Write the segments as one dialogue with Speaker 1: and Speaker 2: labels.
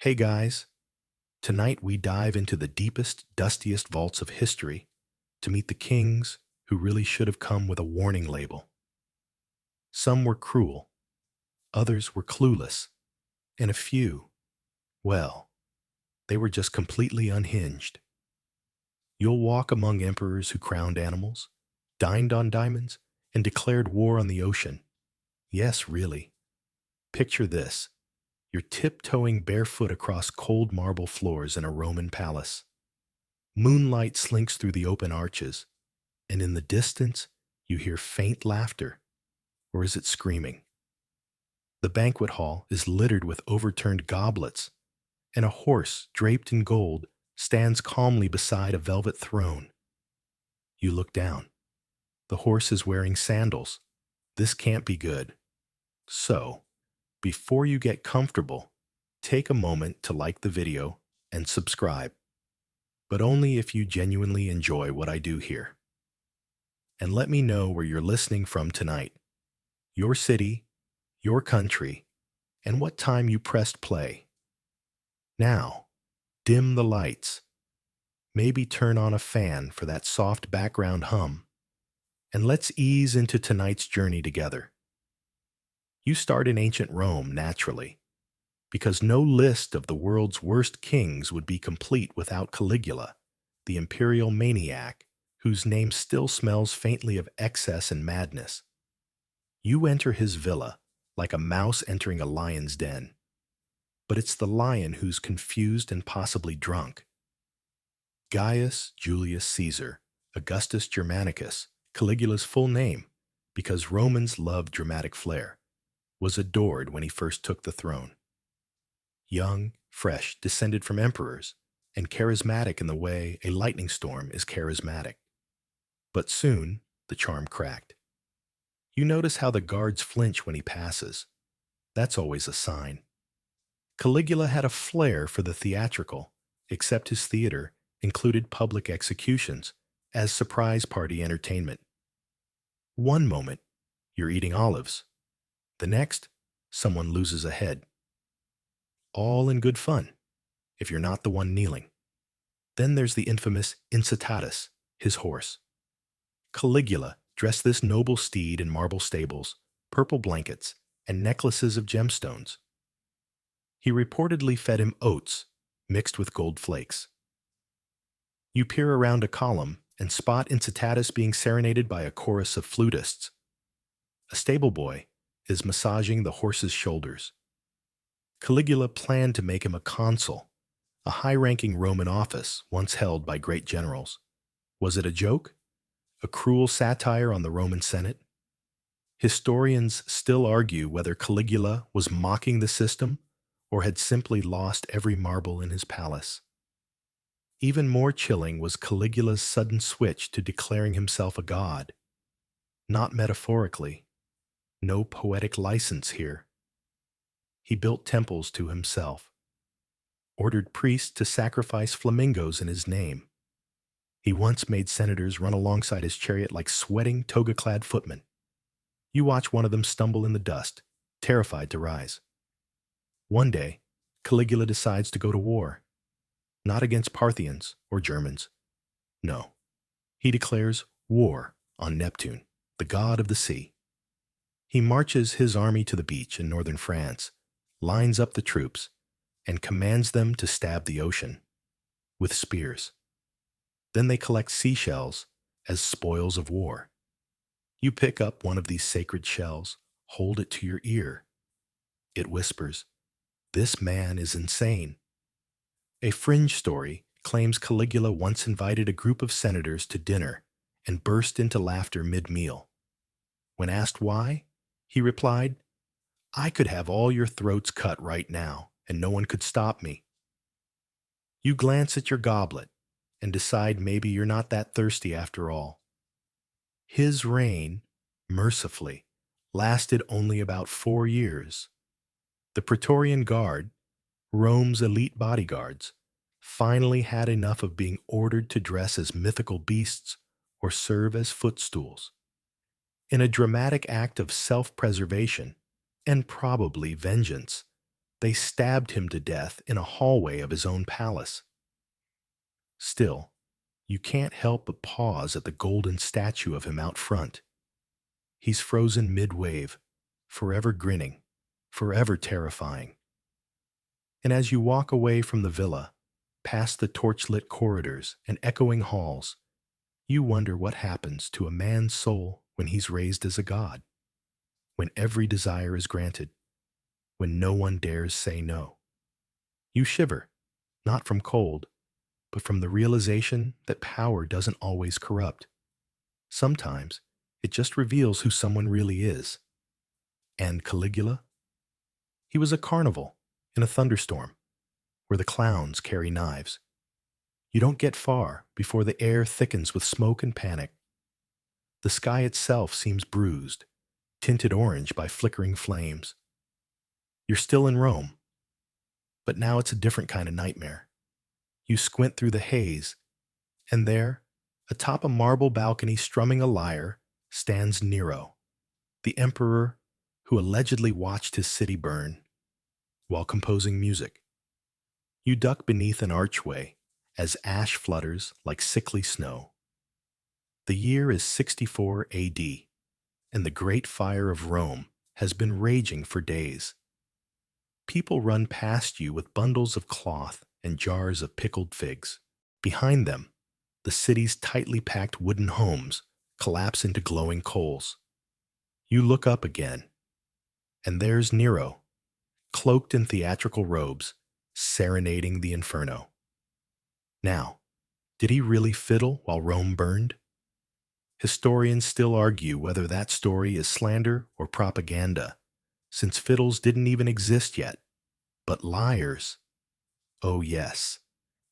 Speaker 1: Hey guys, tonight we dive into the deepest, dustiest vaults of history to meet the kings who really should have come with a warning label. Some were cruel, others were clueless, and a few, well, they were just completely unhinged. You'll walk among emperors who crowned animals, dined on diamonds, and declared war on the ocean. Yes, really. Picture this. You're tiptoeing barefoot across cold marble floors in a Roman palace. Moonlight slinks through the open arches, and in the distance, you hear faint laughter. Or is it screaming? The banquet hall is littered with overturned goblets, and a horse draped in gold stands calmly beside a velvet throne. You look down. The horse is wearing sandals. This can't be good. So, before you get comfortable, take a moment to like the video and subscribe, but only if you genuinely enjoy what I do here. And let me know where you're listening from tonight, your city, your country, and what time you pressed play. Now, dim the lights. Maybe turn on a fan for that soft background hum, and let's ease into tonight's journey together. You start in ancient Rome naturally, because no list of the world's worst kings would be complete without Caligula, the imperial maniac whose name still smells faintly of excess and madness. You enter his villa like a mouse entering a lion's den, but it's the lion who's confused and possibly drunk. Gaius Julius Caesar, Augustus Germanicus, Caligula's full name, because Romans loved dramatic flair, was adored when he first took the throne. Young, fresh, descended from emperors, and charismatic in the way a lightning storm is charismatic. But soon, the charm cracked. You notice how the guards flinch when he passes. That's always a sign. Caligula had a flair for the theatrical, except his theater included public executions as surprise party entertainment. One moment, you're eating olives. The next, someone loses a head. All in good fun, if you're not the one kneeling. Then there's the infamous incitatus, his horse. Caligula dressed this noble steed in marble stables, purple blankets, and necklaces of gemstones. He reportedly fed him oats mixed with gold flakes. You peer around a column and spot Incitatus being serenaded by a chorus of flutists. A stable boy is massaging the horse's shoulders. Caligula planned to make him a consul, a high-ranking Roman office once held by great generals. Was it a joke? A cruel satire on the Roman Senate? Historians still argue whether Caligula was mocking the system or had simply lost every marble in his palace. Even more chilling was Caligula's sudden switch to declaring himself a god. Not metaphorically. No poetic license here. He built temples to himself, ordered priests to sacrifice flamingos in his name. He once made senators run alongside his chariot like sweating, toga-clad footmen. You watch one of them stumble in the dust, terrified to rise. One day, Caligula decides to go to war. Not against Parthians or Germans. No. He declares war on Neptune, the god of the sea. He marches his army to the beach in northern France, lines up the troops, and commands them to stab the ocean with spears. Then they collect seashells as spoils of war. You pick up one of these sacred shells, hold it to your ear. It whispers, "This man is insane." A fringe story claims Caligula once invited a group of senators to dinner and burst into laughter mid-meal. When asked why, he replied, "I could have all your throats cut right now, and no one could stop me." You glance at your goblet and decide maybe you're not that thirsty after all. His reign, mercifully, lasted only about 4 years. The Praetorian Guard, Rome's elite bodyguards, finally had enough of being ordered to dress as mythical beasts or serve as footstools. In a dramatic act of self-preservation, and probably vengeance, They stabbed him to death in a hallway of his own palace. Still, you can't help but pause at the golden statue of him out front. He's frozen mid-wave, forever grinning, forever terrifying. And as you walk away from the villa, past the torchlit corridors and echoing halls, you wonder what happens to a man's soul when he's raised as a god, when every desire is granted, when no one dares say no. You shiver, not from cold, but from the realization that power doesn't always corrupt. Sometimes it just reveals who someone really is. And Caligula? He was a carnival in a thunderstorm, where the clowns carry knives. You don't get far before the air thickens with smoke and panic. The sky itself seems bruised, tinted orange by flickering flames. You're still in Rome, but now it's a different kind of nightmare. You squint through the haze, and there, atop a marble balcony strumming a lyre, stands Nero, the emperor who allegedly watched his city burn while composing music. You duck beneath an archway as ash flutters like sickly snow. The year is 64 AD, and the great fire of Rome has been raging for days. People run past you with bundles of cloth and jars of pickled figs. Behind them, the city's tightly packed wooden homes collapse into glowing coals. You look up again, and there's Nero, cloaked in theatrical robes, serenading the inferno. Now, did he really fiddle while Rome burned? Historians still argue whether that story is slander or propaganda, since fiddles didn't even exist yet. But lyres, oh yes,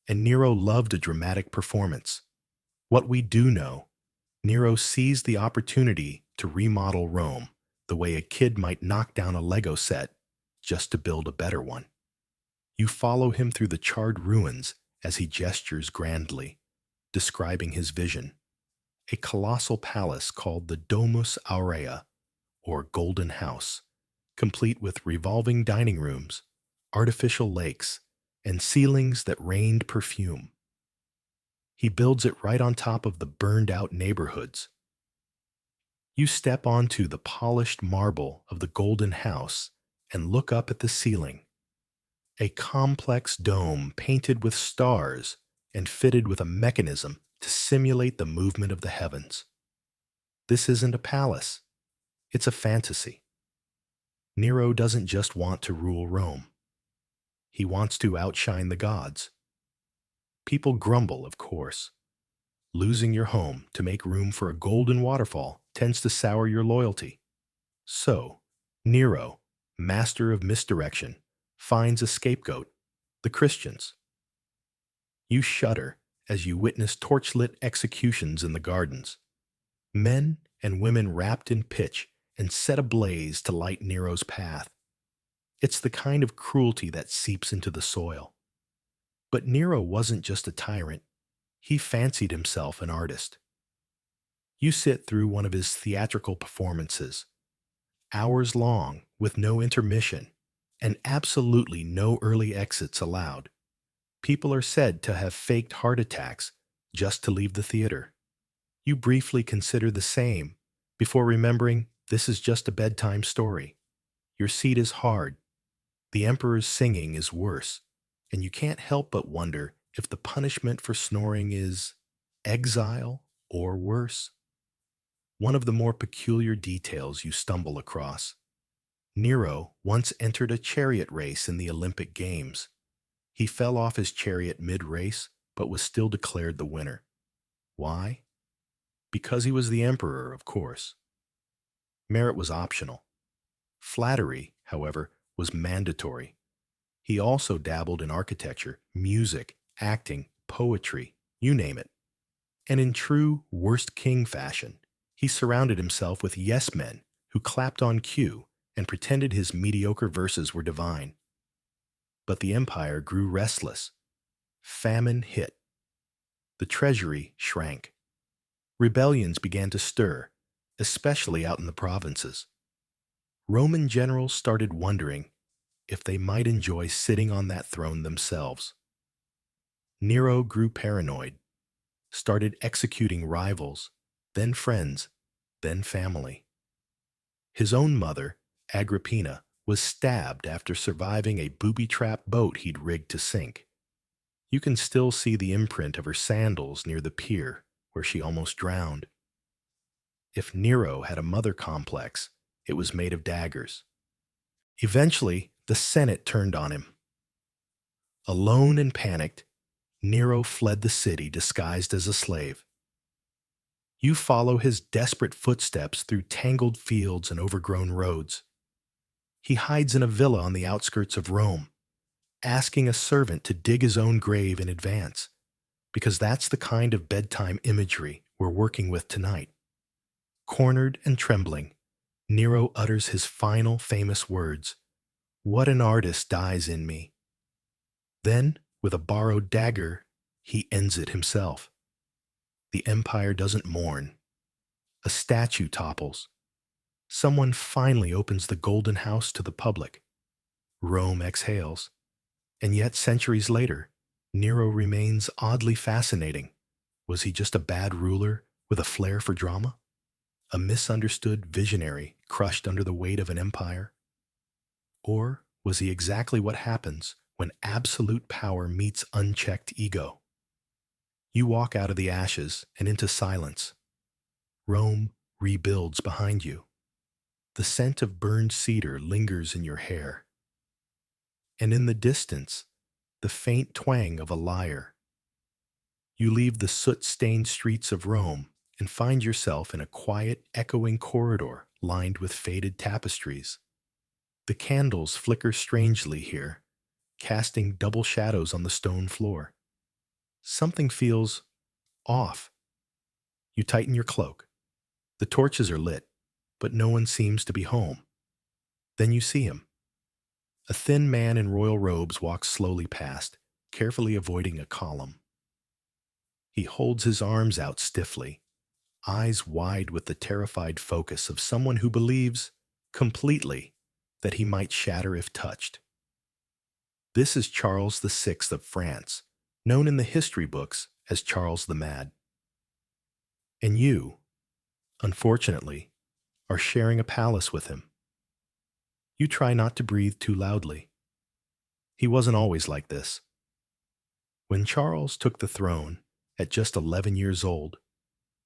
Speaker 1: and Nero loved a dramatic performance. What we do know, Nero seized the opportunity to remodel Rome the way a kid might knock down a Lego set just to build a better one. You follow him through the charred ruins as he gestures grandly, describing his vision. A colossal palace called the Domus Aurea, or Golden House, complete with revolving dining rooms, artificial lakes, and ceilings that rained perfume. He builds it right on top of the burned-out neighborhoods. You step onto the polished marble of the Golden House and look up at the ceiling. A complex dome painted with stars and fitted with a mechanism to simulate the movement of the heavens. This isn't a palace. It's a fantasy. Nero doesn't just want to rule Rome. He wants to outshine the gods. People grumble, of course. Losing your home to make room for a golden waterfall tends to sour your loyalty. So, Nero, master of misdirection, finds a scapegoat, the Christians. You shudder as you witness torchlit executions in the gardens. Men and women wrapped in pitch and set ablaze to light Nero's path. It's the kind of cruelty that seeps into the soil. But Nero wasn't just a tyrant. He fancied himself an artist. You sit through one of his theatrical performances, hours long with no intermission, and absolutely no early exits allowed. People are said to have faked heart attacks just to leave the theater. You briefly consider the same before remembering this is just a bedtime story. Your seat is hard. The emperor's singing is worse, and you can't help but wonder if the punishment for snoring is exile or worse. One of the more peculiar details you stumble across. Nero once entered a chariot race in the Olympic Games. He fell off his chariot mid-race, but was still declared the winner. Why? Because he was the emperor, of course. Merit was optional. Flattery, however, was mandatory. He also dabbled in architecture, music, acting, poetry, you name it. And in true worst king fashion, he surrounded himself with yes-men who clapped on cue and pretended his mediocre verses were divine. But the empire grew restless. Famine hit. The treasury shrank. Rebellions began to stir, especially out in the provinces. Roman generals started wondering if they might enjoy sitting on that throne themselves. Nero grew paranoid, started executing rivals, then friends, then family. His own mother, Agrippina, was stabbed after surviving a booby-trapped boat he'd rigged to sink. You can still see the imprint of her sandals near the pier where she almost drowned. If Nero had a mother complex, it was made of daggers. Eventually, the Senate turned on him. Alone and panicked, Nero fled the city disguised as a slave. You follow his desperate footsteps through tangled fields and overgrown roads. He hides in a villa on the outskirts of Rome, asking a servant to dig his own grave in advance, because that's the kind of bedtime imagery we're working with tonight. Cornered and trembling, Nero utters his final famous words, "What an artist dies in me." Then, with a borrowed dagger, he ends it himself. The empire doesn't mourn. A statue topples. Someone finally opens the golden house to the public. Rome exhales. And yet, centuries later, Nero remains oddly fascinating. Was he just a bad ruler with a flair for drama? A misunderstood visionary crushed under the weight of an empire? Or was he exactly what happens when absolute power meets unchecked ego? You walk out of the ashes and into silence. Rome rebuilds behind you. The scent of burned cedar lingers in your hair. And in the distance, the faint twang of a lyre. You leave the soot-stained streets of Rome and find yourself in a quiet, echoing corridor lined with faded tapestries. The candles flicker strangely here, casting double shadows on the stone floor. Something feels off. You tighten your cloak. The torches are lit, but no one seems to be home. Then you see him. A thin man in royal robes walks slowly past, carefully avoiding a column. He holds his arms out stiffly, eyes wide with the terrified focus of someone who believes, completely, that he might shatter if touched. This is Charles VI of France, known in the history books as Charles the Mad. And you, unfortunately, are sharing a palace with him. You try not to breathe too loudly. He wasn't always like this. When Charles took the throne at just 11 years old,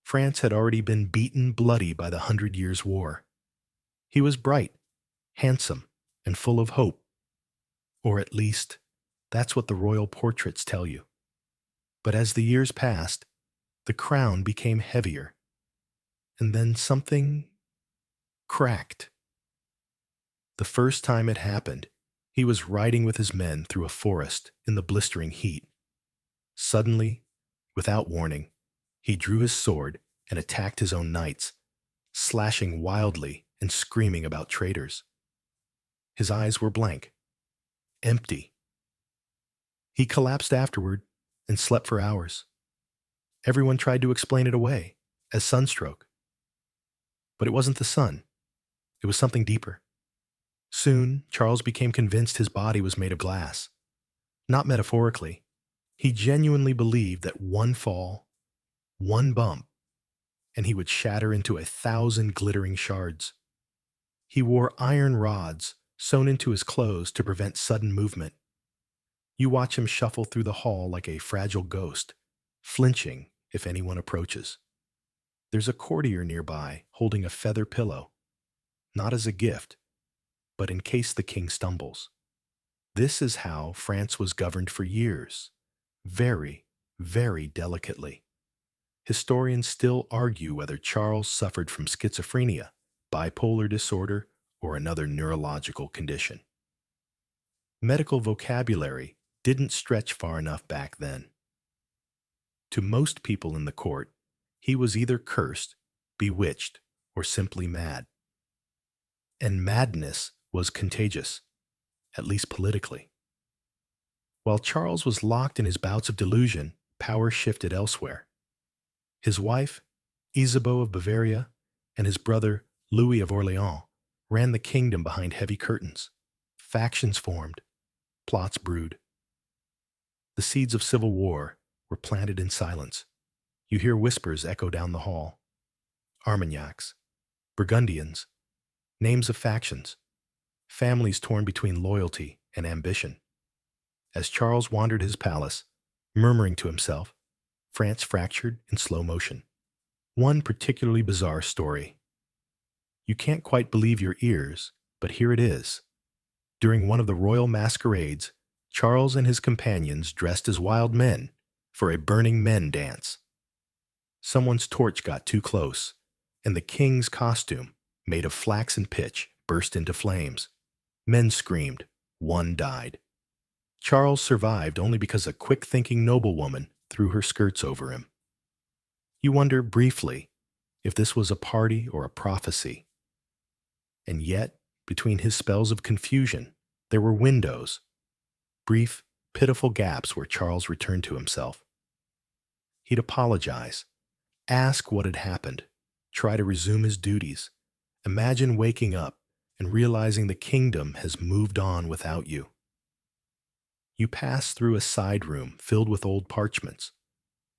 Speaker 1: France had already been beaten bloody by the 100 Years' War. He was bright, handsome, and full of hope. Or at least, that's what the royal portraits tell you. But as the years passed, the crown became heavier. And then something cracked. The first time it happened, he was riding with his men through a forest in the blistering heat. Suddenly, without warning, he drew his sword and attacked his own knights, slashing wildly and screaming about traitors. His eyes were blank, empty. He collapsed afterward and slept for hours. Everyone tried to explain it away as sunstroke. But it wasn't the sun. It was something deeper. Soon, Charles became convinced his body was made of glass. Not metaphorically. He genuinely believed that one fall, one bump, and he would shatter into 1,000 glittering shards. He wore iron rods sewn into his clothes to prevent sudden movement. You watch him shuffle through the hall like a fragile ghost, flinching if anyone approaches. There's a courtier nearby holding a feather pillow, not as a gift, but in case the king stumbles. This is how France was governed for years, very, very delicately. Historians still argue whether Charles suffered from schizophrenia, bipolar disorder, or another neurological condition. Medical vocabulary didn't stretch far enough back then. To most people in the court, he was either cursed, bewitched, or simply mad. And madness was contagious, at least politically. While Charles was locked in his bouts of delusion, power shifted elsewhere. His wife, Isabeau of Bavaria, and his brother, Louis of Orleans, ran the kingdom behind heavy curtains, Factions formed, plots brewed. The seeds of civil war were planted in silence. You hear whispers echo down the hall. Armagnacs, Burgundians, names of factions, families torn between loyalty and ambition. As Charles wandered his palace, murmuring to himself, France fractured in slow motion. One particularly bizarre story. You can't quite believe your ears, but here it is. During one of the royal masquerades, Charles and his companions dressed as wild men for a Burning Men dance. Someone's torch got too close, and the king's costume, made of flax and pitch, burst into flames. Men screamed. One died. Charles survived only because a quick-thinking noblewoman threw her skirts over him. You wonder briefly if this was a party or a prophecy. And yet, between his spells of confusion, there were windows, brief, pitiful gaps where Charles returned to himself. He'd apologize, ask what had happened, try to resume his duties, imagine waking up and realizing the kingdom has moved on without you. You pass through a side room filled with old parchments,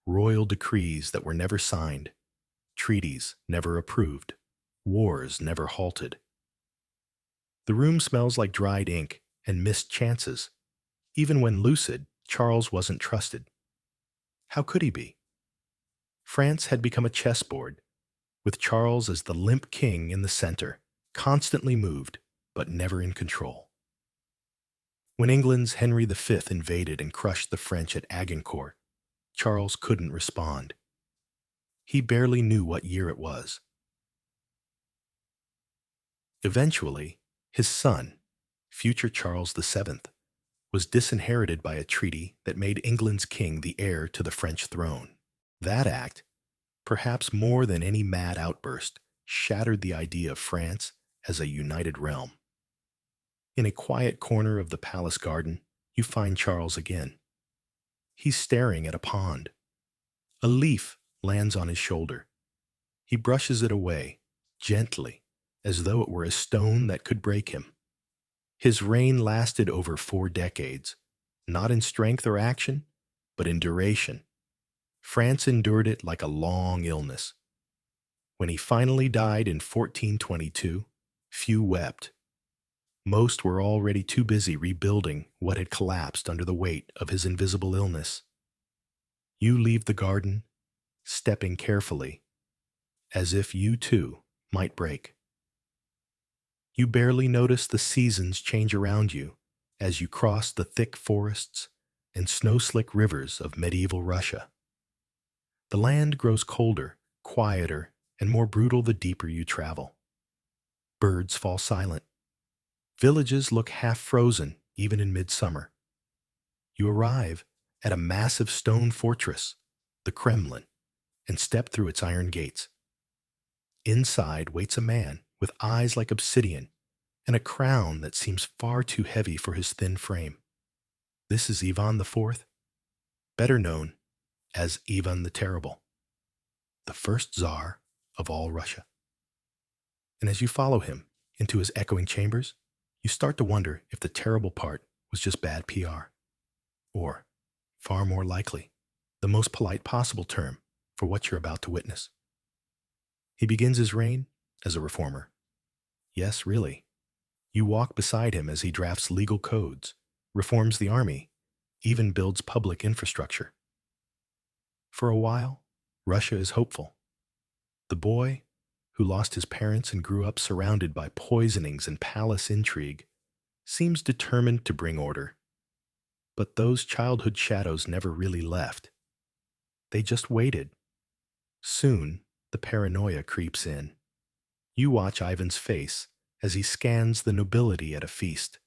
Speaker 1: royal decrees that were never signed, treaties never approved, wars never halted. The room smells like dried ink and missed chances. Even when lucid, Charles wasn't trusted. How could he be? France had become a chessboard, with Charles as the limp king in the center, constantly moved, but never in control. When England's Henry V invaded and crushed the French at Agincourt, Charles couldn't respond. He barely knew what year it was. Eventually, his son, future Charles VII, was disinherited by a treaty that made England's king the heir to the French throne. That act, perhaps more than any mad outburst, shattered the idea of France as a united realm. In a quiet corner of the palace garden, you find Charles again. He's staring at a pond. A leaf lands on his shoulder. He brushes it away, gently, as though it were a stone that could break him. His reign lasted over 4 decades, not in strength or action, but in duration. France endured it like a long illness. When he finally died in 1422, few wept. Most were already too busy rebuilding what had collapsed under the weight of his invisible illness. You leave the garden, stepping carefully, as if you too might break. You barely notice the seasons change around you as you cross the thick forests and snow-slick rivers of medieval Russia. The land grows colder, quieter, and more brutal the deeper you travel. Birds fall silent. Villages look half frozen even in midsummer. You arrive at a massive stone fortress, the Kremlin, and step through its iron gates. Inside waits a man with eyes like obsidian and a crown that seems far too heavy for his thin frame. This is Ivan IV, better known as Ivan the Terrible, the first Tsar of all Russia. And as you follow him into his echoing chambers, you start to wonder if the terrible part was just bad PR, or, far more likely, the most polite possible term for what you're about to witness. He begins his reign as a reformer. Yes, really. You walk beside him as he drafts legal codes, reforms the army, even builds public infrastructure. For a while, Russia is hopeful. The boy, who lost his parents and grew up surrounded by poisonings and palace intrigue, seems determined to bring order. But those childhood shadows never really left. They just waited. Soon, the paranoia creeps in. You watch Ivan's face as he scans the nobility at a feast.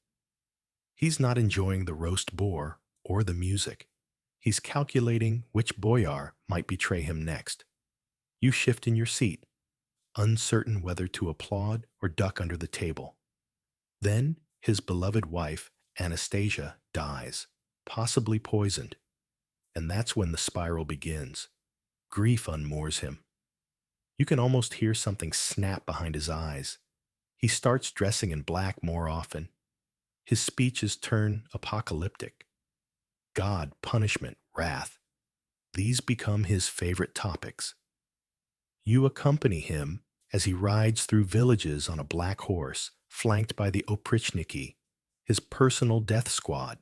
Speaker 1: He's not enjoying the roast boar or the music. He's calculating which boyar might betray him next. You shift in your seat, uncertain whether to applaud or duck under the table. Then his beloved wife, Anastasia, dies, possibly poisoned. And that's when the spiral begins. Grief unmoors him. You can almost hear something snap behind his eyes. He starts dressing in black more often. His speeches turn apocalyptic. God, punishment, wrath. These become his favorite topics. You accompany him as he rides through villages on a black horse, flanked by the Oprichniki, his personal death squad.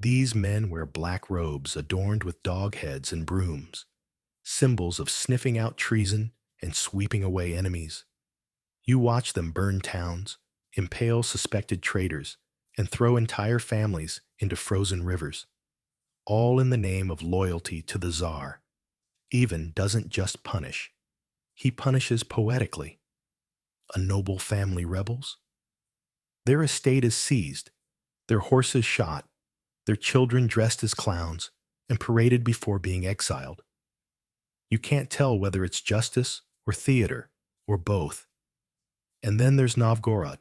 Speaker 1: These men wear black robes adorned with dog heads and brooms, symbols of sniffing out treason and sweeping away enemies. You watch them burn towns, impale suspected traitors, and throw entire families into frozen rivers, all in the name of loyalty to the Tsar. Ivan doesn't just punish, he punishes poetically. A noble family rebels? Their estate is seized, their horses shot, their children dressed as clowns, and paraded before being exiled. You can't tell whether it's justice or theater or both. And then there's Novgorod.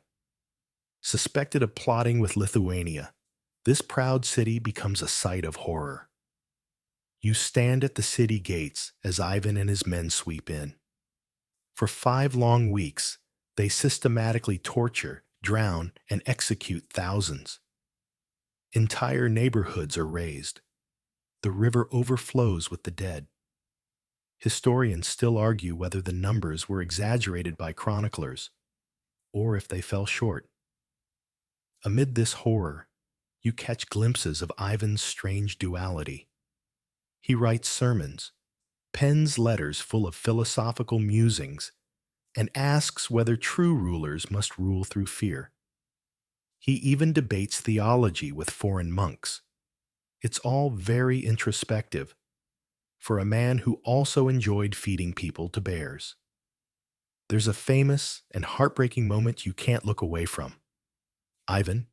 Speaker 1: Suspected of plotting with Lithuania, this proud city becomes a sight of horror. You stand at the city gates as Ivan and his men sweep in. For 5 long weeks, they systematically torture, drown, and execute thousands. Entire neighborhoods are razed. The river overflows with the dead. Historians still argue whether the numbers were exaggerated by chroniclers, or if they fell short. Amid this horror, you catch glimpses of Ivan's strange duality. He writes sermons, pens letters full of philosophical musings, and asks whether true rulers must rule through fear. He even debates theology with foreign monks. It's all very introspective for a man who also enjoyed feeding people to bears. There's a famous and heartbreaking moment you can't look away from. Ivan,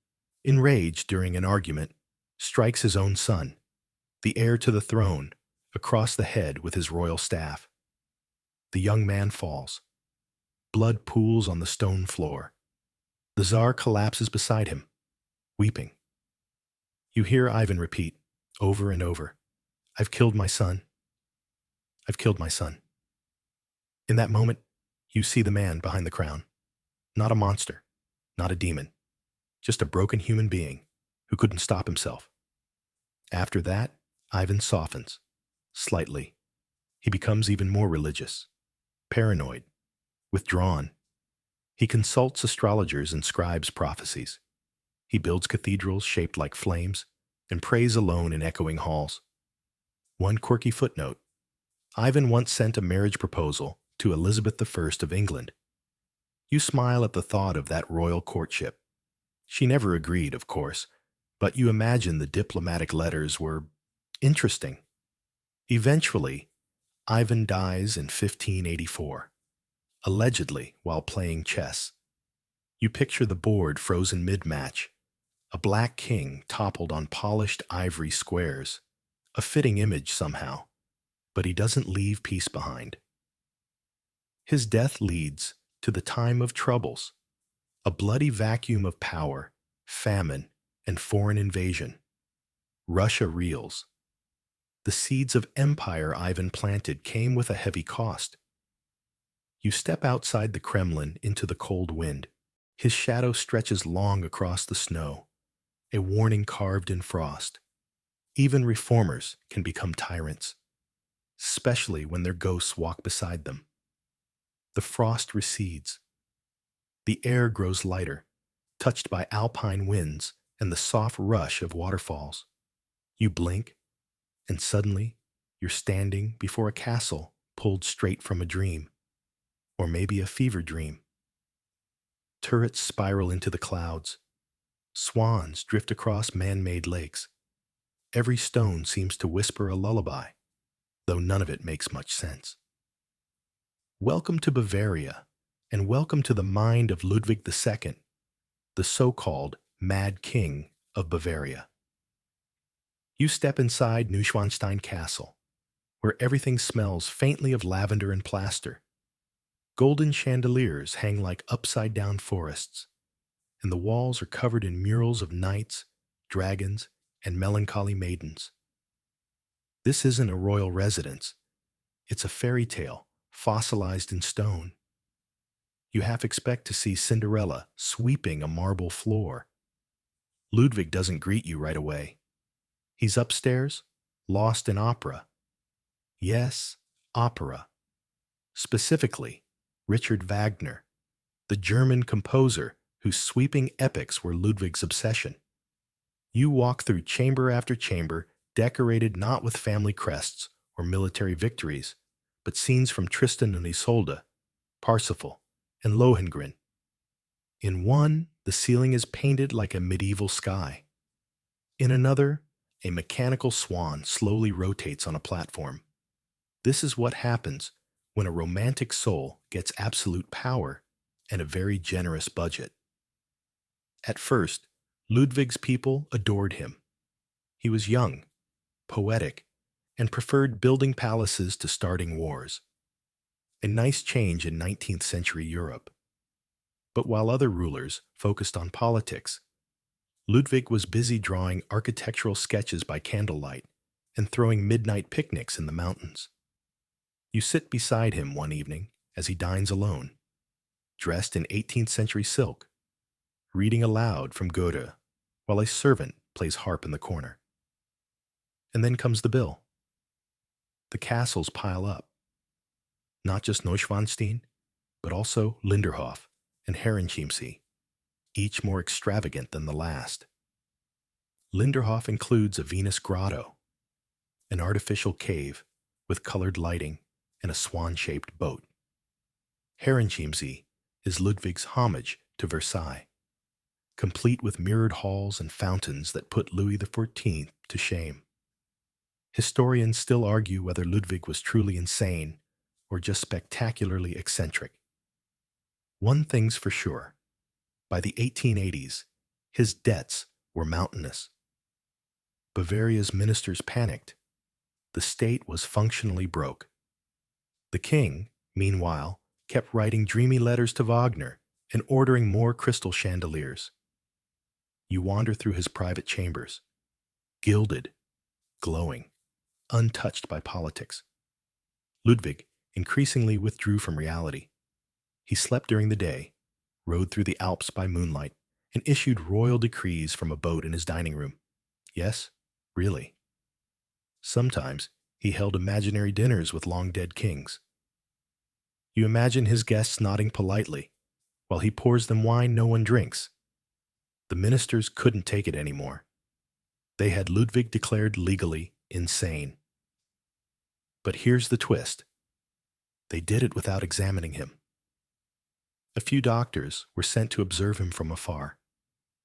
Speaker 1: enraged during an argument, strikes his own son, the heir to the throne, across the head with his royal staff. The young man falls. Blood pools on the stone floor. The Tsar collapses beside him, weeping. You hear Ivan repeat, over and over, "I've killed my son. I've killed my son." In that moment, you see the man behind the crown. Not a monster, not a demon, just a broken human being who couldn't stop himself. After that, Ivan softens, slightly. He becomes even more religious, paranoid, withdrawn. He consults astrologers and scribes' prophecies. He builds cathedrals shaped like flames and prays alone in echoing halls. One quirky footnote: Ivan once sent a marriage proposal to Elizabeth I of England. You smile at the thought of that royal courtship. She never agreed, of course, but you imagine the diplomatic letters were interesting. Eventually, Ivan dies in 1584, allegedly while playing chess. You picture the board frozen mid-match, a black king toppled on polished ivory squares, a fitting image somehow, but he doesn't leave peace behind. His death leads to the time of troubles, a bloody vacuum of power, famine, and foreign invasion. Russia reels. The seeds of empire Ivan planted came with a heavy cost. You step outside the Kremlin into the cold wind. His shadow stretches long across the snow, a warning carved in frost. Even reformers can become tyrants, especially when their ghosts walk beside them. The frost recedes. The air grows lighter, touched by alpine winds and the soft rush of waterfalls. You blink, and suddenly you're standing before a castle pulled straight from a dream, or maybe a fever dream. Turrets spiral into the clouds. Swans drift across man-made lakes. Every stone seems to whisper a lullaby, though none of it makes much sense. Welcome to Bavaria, and welcome to the mind of Ludwig II, the so-called Mad King of Bavaria. You step inside Neuschwanstein Castle, where everything smells faintly of lavender and plaster. Golden chandeliers hang like upside-down forests, and the walls are covered in murals of knights, dragons, and melancholy maidens. This isn't a royal residence. It's a fairy tale, fossilized in stone. You half expect to see Cinderella sweeping a marble floor, Ludwig doesn't greet you right away. He's upstairs, lost in opera. Yes, opera. Specifically, Richard Wagner, the German composer whose sweeping epics were Ludwig's obsession. You walk through chamber after chamber, decorated not with family crests or military victories, but scenes from Tristan and Isolde, Parsifal, and Lohengrin. In one, the ceiling is painted like a medieval sky. In another, a mechanical swan slowly rotates on a platform. This is what happens when a romantic soul gets absolute power and a very generous budget. At first, Ludwig's people adored him. He was young, poetic, and preferred building palaces to starting wars. A nice change in 19th century Europe. But while other rulers focused on politics, Ludwig was busy drawing architectural sketches by candlelight and throwing midnight picnics in the mountains. You sit beside him one evening as he dines alone, dressed in 18th century silk, reading aloud from Goethe while a servant plays harp in the corner. And then comes the bill. The castles pile up. Not just Neuschwanstein, but also Linderhof and Herrenchiemsee, each more extravagant than the last. Linderhof includes a Venus grotto, an artificial cave with colored lighting and a swan-shaped boat. Herrenchiemsee is Ludwig's homage to Versailles, complete with mirrored halls and fountains that put Louis XIV to shame. Historians still argue whether Ludwig was truly insane or just spectacularly eccentric. One thing's for sure. By the 1880s, his debts were mountainous. Bavaria's ministers panicked. The state was functionally broke. The king, meanwhile, kept writing dreamy letters to Wagner and ordering more crystal chandeliers. You wander through his private chambers, gilded, glowing, untouched by politics. Ludwig increasingly withdrew from reality. He slept during the day, rode through the Alps by moonlight, and issued royal decrees from a boat in his dining room. Yes, really. Sometimes he held imaginary dinners with long-dead kings. You imagine his guests nodding politely, while he pours them wine no one drinks. The ministers couldn't take it anymore. They had Ludwig declared legally insane. But here's the twist. They did it without examining him. A few doctors were sent to observe him from afar,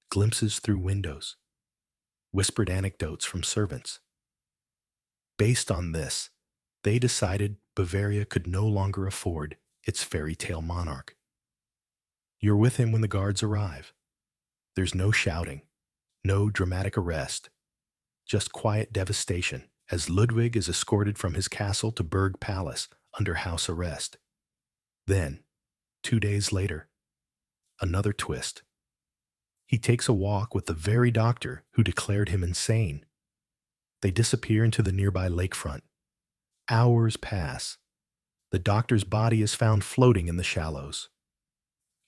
Speaker 1: glimpses through windows, whispered anecdotes from servants. Based on this, they decided Bavaria could no longer afford its fairy tale monarch. You're with him when the guards arrive. There's no shouting, no dramatic arrest, just quiet devastation as Ludwig is escorted from his castle to Berg Palace under house arrest. Then, 2 days later, another twist. He takes a walk with the very doctor who declared him insane. They disappear into the nearby lakefront. Hours pass. The doctor's body is found floating in the shallows.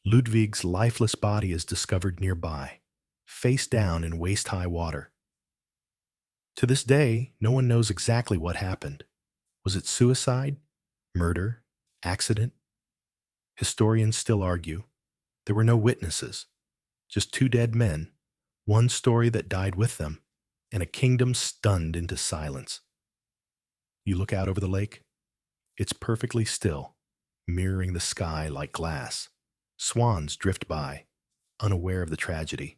Speaker 1: Ludwig's lifeless body is discovered nearby, face down in waist-high water. To this day, no one knows exactly what happened. Was it suicide? Murder? Accident? Historians still argue. There were no witnesses, just two dead men, one story that died with them, and a kingdom stunned into silence. You look out over the lake. It's perfectly still, mirroring the sky like glass. Swans drift by, unaware of the tragedy.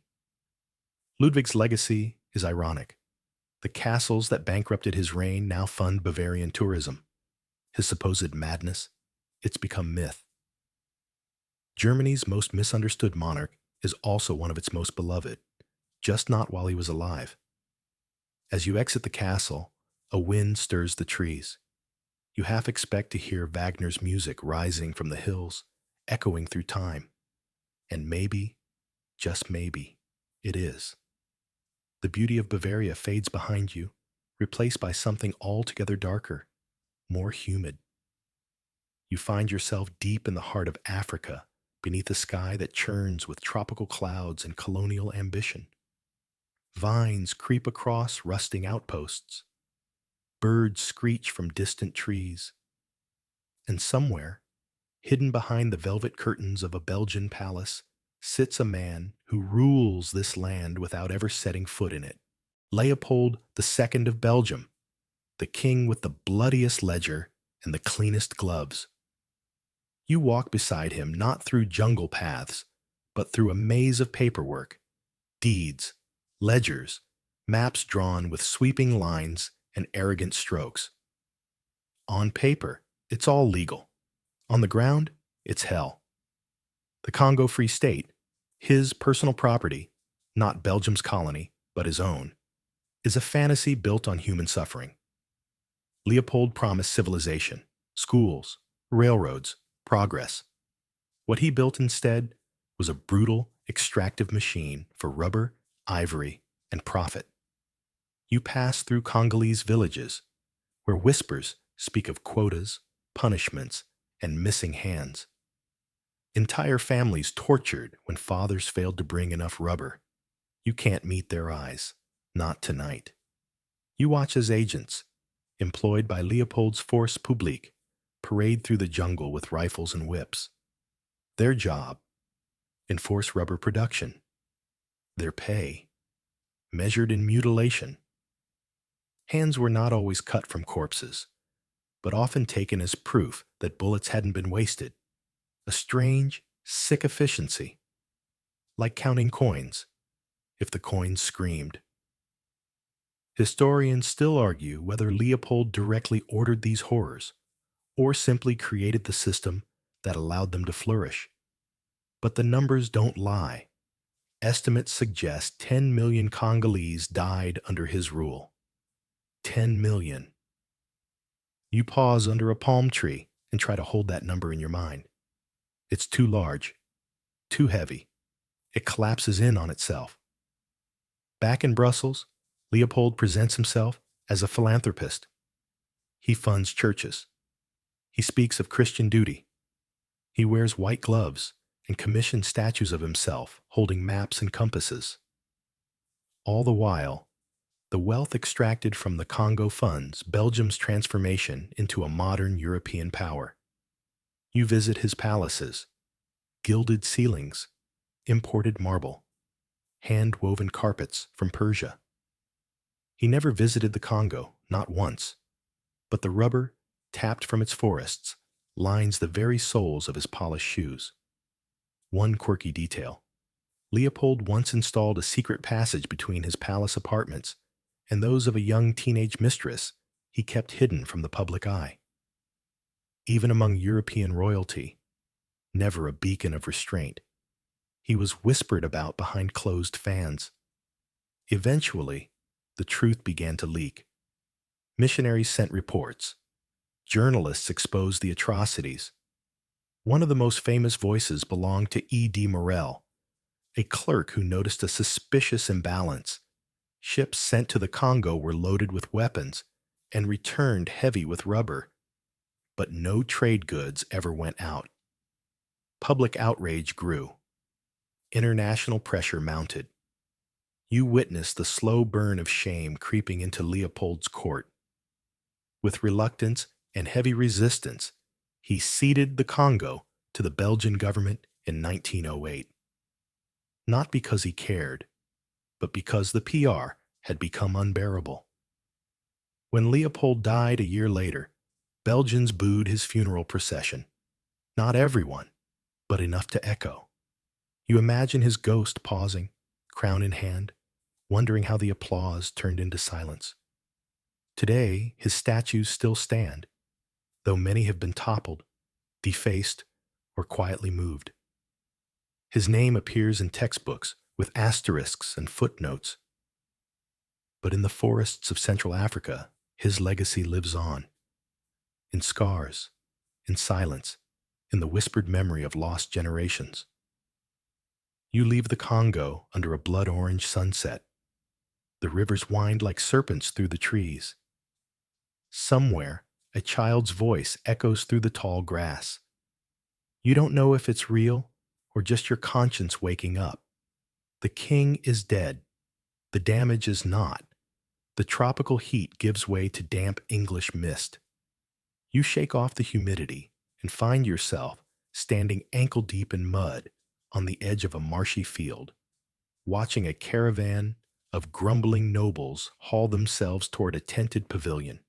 Speaker 1: Ludwig's legacy is ironic. The castles that bankrupted his reign now fund Bavarian tourism. His supposed madness, it's become myth. Germany's most misunderstood monarch is also one of its most beloved, just not while he was alive. As you exit the castle, a wind stirs the trees. You half expect to hear Wagner's music rising from the hills, echoing through time. And maybe, just maybe, it is. The beauty of Bavaria fades behind you, replaced by something altogether darker, more humid. You find yourself deep in the heart of Africa, beneath a sky that churns with tropical clouds and colonial ambition. Vines creep across rusting outposts. Birds screech from distant trees. And somewhere, hidden behind the velvet curtains of a Belgian palace, sits a man who rules this land without ever setting foot in it. Leopold II of Belgium, the king with the bloodiest ledger and the cleanest gloves. You walk beside him not through jungle paths, but through a maze of paperwork, deeds, ledgers, maps drawn with sweeping lines and arrogant strokes. On paper, it's all legal. On the ground, it's hell. The Congo Free State, his personal property, not Belgium's colony, but his own, is a fantasy built on human suffering. Leopold promised civilization, schools, railroads, progress. What he built instead was a brutal, extractive machine for rubber, ivory, and profit. You pass through Congolese villages, where whispers speak of quotas, punishments, and missing hands. Entire families tortured when fathers failed to bring enough rubber. You can't meet their eyes, not tonight. You watch as agents, employed by Leopold's Force Publique, parade through the jungle with rifles and whips. Their job, enforce rubber production. Their pay, measured in mutilation. Hands were not always cut from corpses, but often taken as proof that bullets hadn't been wasted. A strange, sick efficiency, like counting coins, if the coins screamed. Historians still argue whether Leopold directly ordered these horrors, or simply created the system that allowed them to flourish. But the numbers don't lie. Estimates suggest 10 million Congolese died under his rule. 10 million. You pause under a palm tree and try to hold that number in your mind. It's too large, too heavy. It collapses in on itself. Back in Brussels, Leopold presents himself as a philanthropist. He funds churches. He speaks of Christian duty. He wears white gloves and commissions statues of himself holding maps and compasses. All the while, the wealth extracted from the Congo funds Belgium's transformation into a modern European power. You visit his palaces, gilded ceilings, imported marble, hand-woven carpets from Persia. He never visited the Congo, not once, but the rubber, tapped from its forests, lines the very soles of his polished shoes. One quirky detail. Leopold once installed a secret passage between his palace apartments and those of a young teenage mistress he kept hidden from the public eye. Even among European royalty, never a beacon of restraint, he was whispered about behind closed fans. Eventually, the truth began to leak. Missionaries sent reports. Journalists exposed the atrocities. One of the most famous voices belonged to E.D. Morel, a clerk who noticed a suspicious imbalance. Ships sent to the Congo were loaded with weapons and returned heavy with rubber, but no trade goods ever went out. Public outrage grew. International pressure mounted. You witnessed the slow burn of shame creeping into Leopold's court. With reluctance and heavy resistance, he ceded the Congo to the Belgian government in 1908. Not because he cared, but because the PR had become unbearable. When Leopold died a year later, Belgians booed his funeral procession. Not everyone, but enough to echo. You imagine his ghost pausing, crown in hand, wondering how the applause turned into silence. Today, his statues still stand, though many have been toppled, defaced, or quietly moved. His name appears in textbooks with asterisks and footnotes. But in the forests of Central Africa, his legacy lives on. In scars, in silence, in the whispered memory of lost generations. You leave the Congo under a blood-orange sunset. The rivers wind like serpents through the trees. Somewhere, a child's voice echoes through the tall grass. You don't know if it's real or just your conscience waking up. The king is dead. The damage is not. The tropical heat gives way to damp English mist. You shake off the humidity and find yourself standing ankle-deep in mud on the edge of a marshy field, watching a caravan of grumbling nobles haul themselves toward a tented pavilion.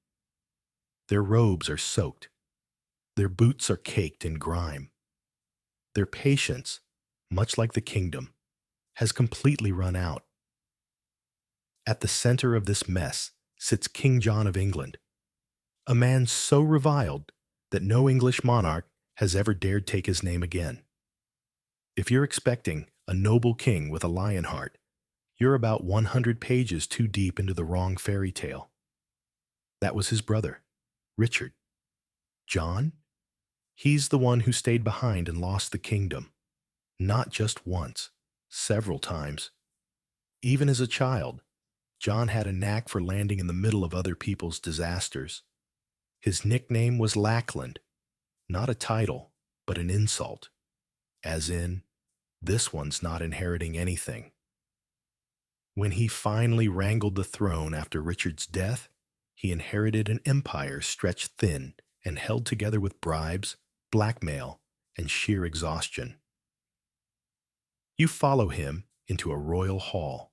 Speaker 1: Their robes are soaked. Their boots are caked in grime. Their patience, much like the kingdom, has completely run out. At the center of this mess sits King John of England, a man so reviled that no English monarch has ever dared take his name again. If you're expecting a noble king with a lion heart, you're about 100 pages too deep into the wrong fairy tale. That was his brother, Richard. John? He's the one who stayed behind and lost the kingdom. Not just once, several times. Even as a child, John had a knack for landing in the middle of other people's disasters. His nickname was Lackland, not a title, but an insult. As in, this one's not inheriting anything. When he finally wrangled the throne after Richard's death, he inherited an empire stretched thin and held together with bribes, blackmail, and sheer exhaustion. You follow him into a royal hall,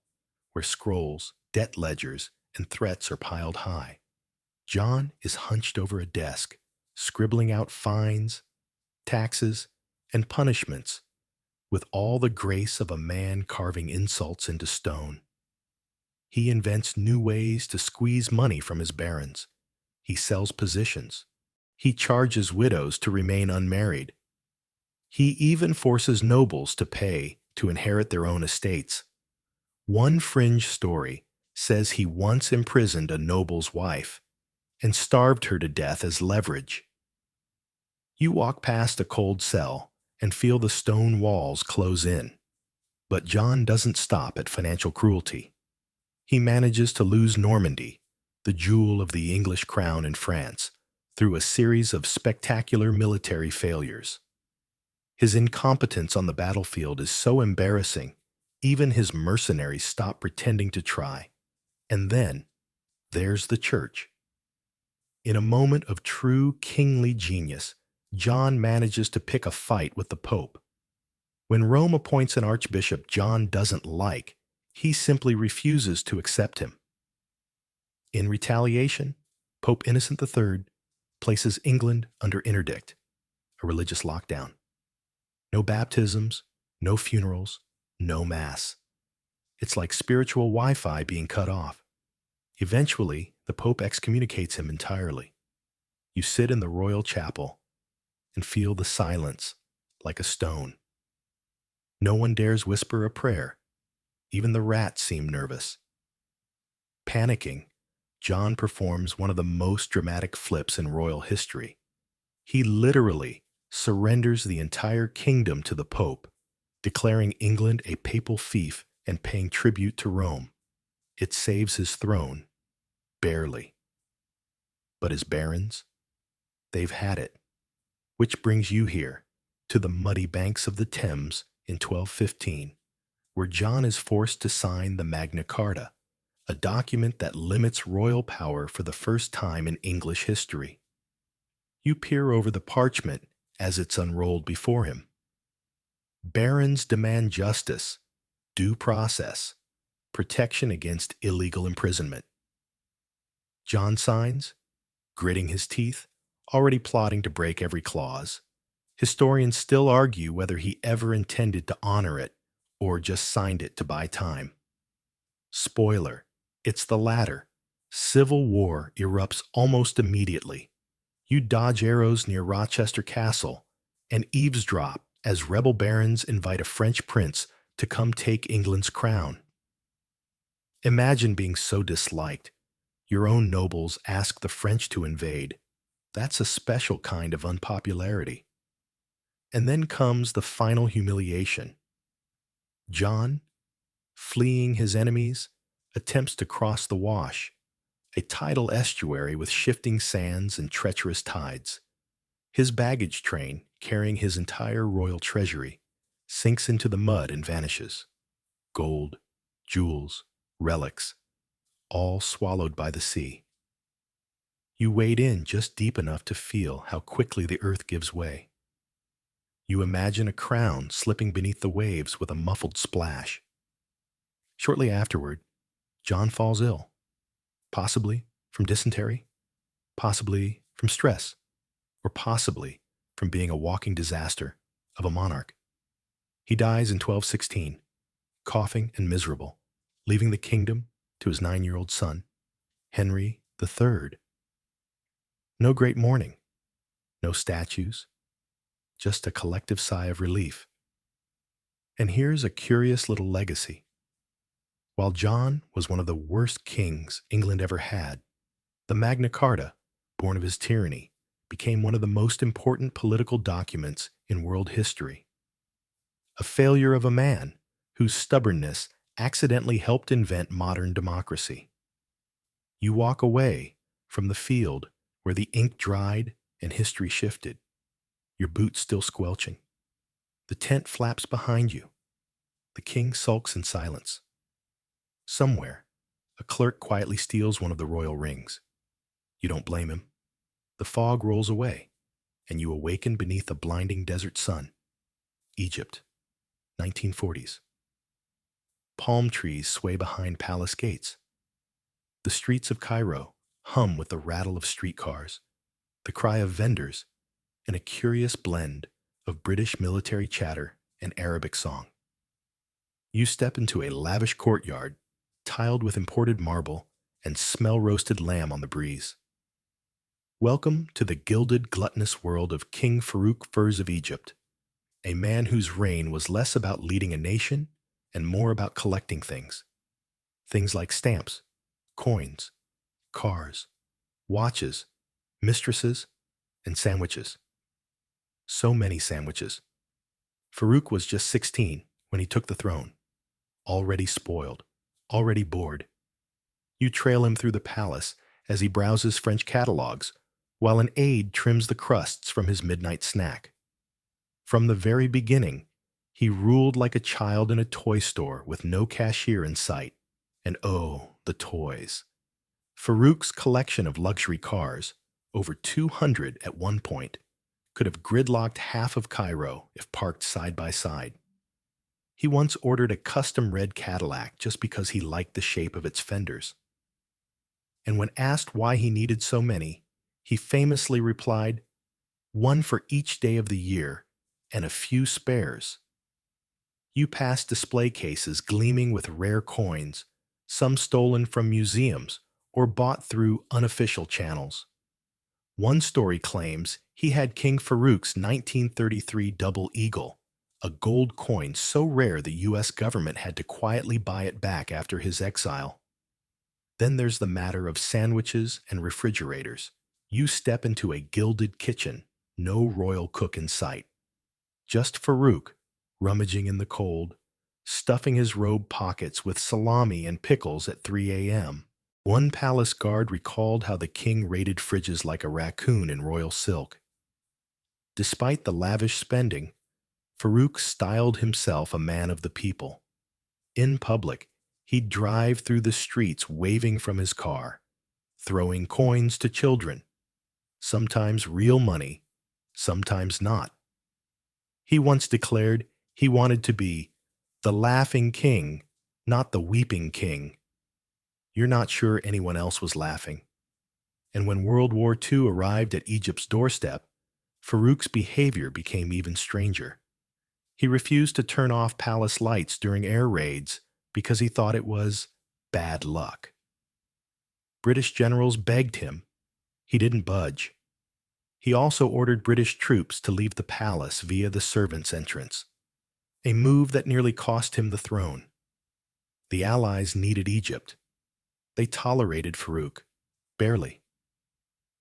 Speaker 1: where scrolls, debt ledgers, and threats are piled high. John is hunched over a desk, scribbling out fines, taxes, and punishments with all the grace of a man carving insults into stone. He invents new ways to squeeze money from his barons. He sells positions. He charges widows to remain unmarried. He even forces nobles to pay to inherit their own estates. One fringe story says he once imprisoned a noble's wife and starved her to death as leverage. You walk past a cold cell and feel the stone walls close in. But John doesn't stop at financial cruelty. He manages to lose Normandy, the jewel of the English crown in France, through a series of spectacular military failures. His incompetence on the battlefield is so embarrassing, even his mercenaries stop pretending to try. And then, there's the church. In a moment of true kingly genius, John manages to pick a fight with the Pope. When Rome appoints an archbishop John doesn't like, he simply refuses to accept him. In retaliation, Pope Innocent III places England under interdict, a religious lockdown. No baptisms, no funerals, no mass. It's like spiritual Wi-Fi being cut off. Eventually, the Pope excommunicates him entirely. You sit in the royal chapel and feel the silence like a stone. No one dares whisper a prayer. Even the rats seem nervous. Panicking, John performs one of the most dramatic flips in royal history. He literally surrenders the entire kingdom to the Pope, declaring England a papal fief and paying tribute to Rome. It saves his throne, barely. But his barons, they've had it. Which brings you here, to the muddy banks of the Thames in 1215, where John is forced to sign the Magna Carta, a document that limits royal power for the first time in English history. You peer over the parchment as it's unrolled before him. Barons demand justice, due process, protection against illegal imprisonment. John signs, gritting his teeth, already plotting to break every clause. Historians still argue whether he ever intended to honor it or just signed it to buy time. Spoiler, it's the latter. Civil war erupts almost immediately. You dodge arrows near Rochester Castle and eavesdrop as rebel barons invite a French prince to come take England's crown. Imagine being so disliked. Your own nobles ask the French to invade. That's a special kind of unpopularity. And then comes the final humiliation. John, fleeing his enemies, attempts to cross the Wash, a tidal estuary with shifting sands and treacherous tides. His baggage train, carrying his entire royal treasury, sinks into the mud and vanishes. Gold, jewels, relics, all swallowed by the sea. You wade in just deep enough to feel how quickly the earth gives way. You imagine a crown slipping beneath the waves with a muffled splash. Shortly afterward, John falls ill, possibly from dysentery, possibly from stress, or possibly from being a walking disaster of a monarch. He dies in 1216, coughing and miserable, leaving the kingdom to his 9-year-old son, Henry III. No great mourning, no statues, just a collective sigh of relief. And here's a curious little legacy. While John was one of the worst kings England ever had, the Magna Carta, born of his tyranny, became one of the most important political documents in world history. A failure of a man whose stubbornness accidentally helped invent modern democracy. You walk away from the field where the ink dried and history shifted, your boots still squelching. The tent flaps behind you. The king sulks in silence. Somewhere, a clerk quietly steals one of the royal rings. You don't blame him. The fog rolls away, and you awaken beneath a blinding desert sun. Egypt, 1940s. Palm trees sway behind palace gates. The streets of Cairo hum with the rattle of streetcars, the cry of vendors, and a curious blend of British military chatter and Arabic song. You step into a lavish courtyard, tiled with imported marble and smell roasted lamb on the breeze. Welcome to the gilded, gluttonous world of King Farouk Furs of Egypt, a man whose reign was less about leading a nation and more about collecting things. Things like stamps, coins, cars, watches, mistresses, and sandwiches. So many sandwiches. Farouk was just 16 when he took the throne, already spoiled, already bored. You trail him through the palace as he browses French catalogs, while an aide trims the crusts from his midnight snack. From the very beginning, he ruled like a child in a toy store with no cashier in sight. And oh, the toys. Farouk's collection of luxury cars, over 200 at one point, could have gridlocked half of Cairo if parked side by side. He once ordered a custom red Cadillac just because he liked the shape of its fenders. And when asked why he needed so many, he famously replied, "One for each day of the year, and a few spares." You pass display cases gleaming with rare coins, some stolen from museums or bought through unofficial channels. One story claims he had King Farouk's 1933 double eagle, a gold coin so rare the U.S. government had to quietly buy it back after his exile. Then there's the matter of sandwiches and refrigerators. You step into a gilded kitchen, no royal cook in sight. Just Farouk, rummaging in the cold, stuffing his robe pockets with salami and pickles at 3 a.m. One palace guard recalled how the king raided fridges like a raccoon in royal silk. Despite the lavish spending, Farouk styled himself a man of the people. In public, he'd drive through the streets waving from his car, throwing coins to children, sometimes real money, sometimes not. He once declared he wanted to be the laughing king, not the weeping king. You're not sure anyone else was laughing. And when World War II arrived at Egypt's doorstep, Farouk's behavior became even stranger. He refused to turn off palace lights during air raids because he thought it was bad luck. British generals begged him. He didn't budge. He also ordered British troops to leave the palace via the servants' entrance, a move that nearly cost him the throne. The Allies needed Egypt. They tolerated Farouk, barely.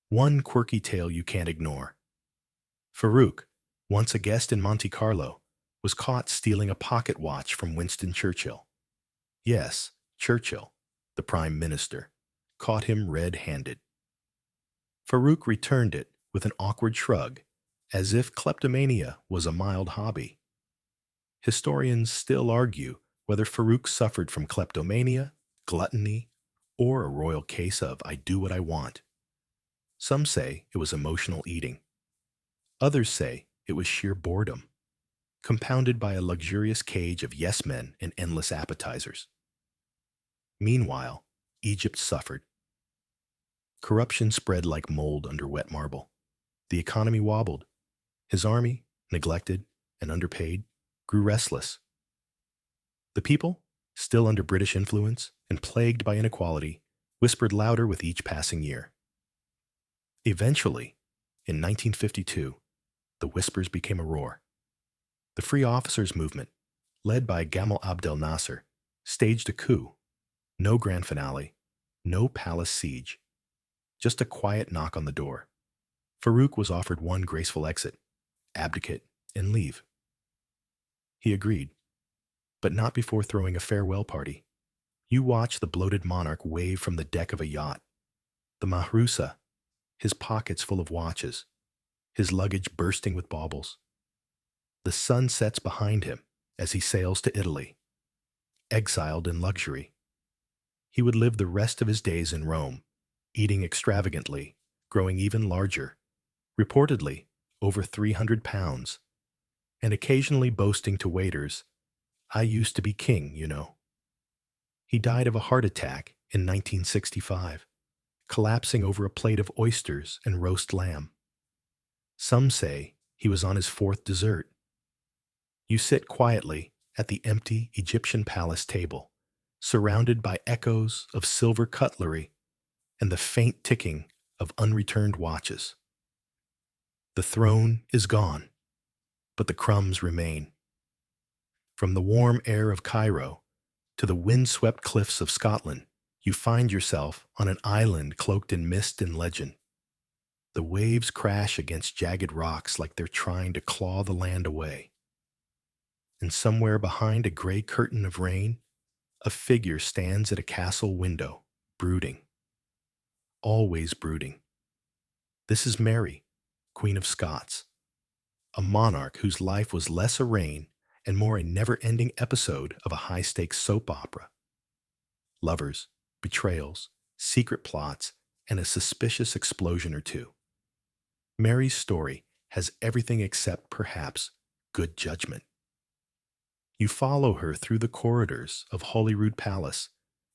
Speaker 1: One quirky tale you can't ignore. Farouk, once a guest in Monte Carlo, was caught stealing a pocket watch from Winston Churchill. Yes, Churchill, the Prime Minister, caught him red-handed. Farouk returned it with an awkward shrug, as if kleptomania was a mild hobby. Historians still argue whether Farouk suffered from kleptomania gluttony, or a royal case of I do what I want. Some say it was emotional eating. Others say it was sheer boredom, compounded by a luxurious cage of yes men and endless appetizers. Meanwhile, Egypt suffered. Corruption spread like mold under wet marble. The economy wobbled. His army, neglected and underpaid, grew restless. The people, still under British influence and plagued by inequality, whispered louder with each passing year. Eventually, in 1952, the whispers became a roar. The Free Officers Movement, led by Gamal Abdel Nasser, staged a coup. No grand finale, no palace siege, just a quiet knock on the door. Farouk was offered one graceful exit, abdicate, and leave. He agreed, but not before throwing a farewell party. You watch the bloated monarch wave from the deck of a yacht. The Mahrusa, his pockets full of watches, his luggage bursting with baubles. The sun sets behind him as he sails to Italy, exiled in luxury. He would live the rest of his days in Rome, eating extravagantly, growing even larger, reportedly over 300 pounds, and occasionally boasting to waiters, I used to be king, you know. He died of a heart attack in 1965, collapsing over a plate of oysters and roast lamb. Some say he was on his fourth dessert. You sit quietly at the empty Egyptian palace table, surrounded by echoes of silver cutlery and the faint ticking of unreturned watches. The throne is gone, but the crumbs remain. From the warm air of Cairo to the windswept cliffs of Scotland, you find yourself on an island cloaked in mist and legend. The waves crash against jagged rocks like they're trying to claw the land away. And somewhere behind a gray curtain of rain, a figure stands at a castle window, brooding. Always brooding. This is Mary, Queen of Scots, a monarch whose life was less a reign and more a never-ending episode of a high-stakes soap opera. Lovers, betrayals, secret plots, and a suspicious explosion or two. Mary's story has everything except, perhaps, good judgment. You follow her through the corridors of Holyrood Palace,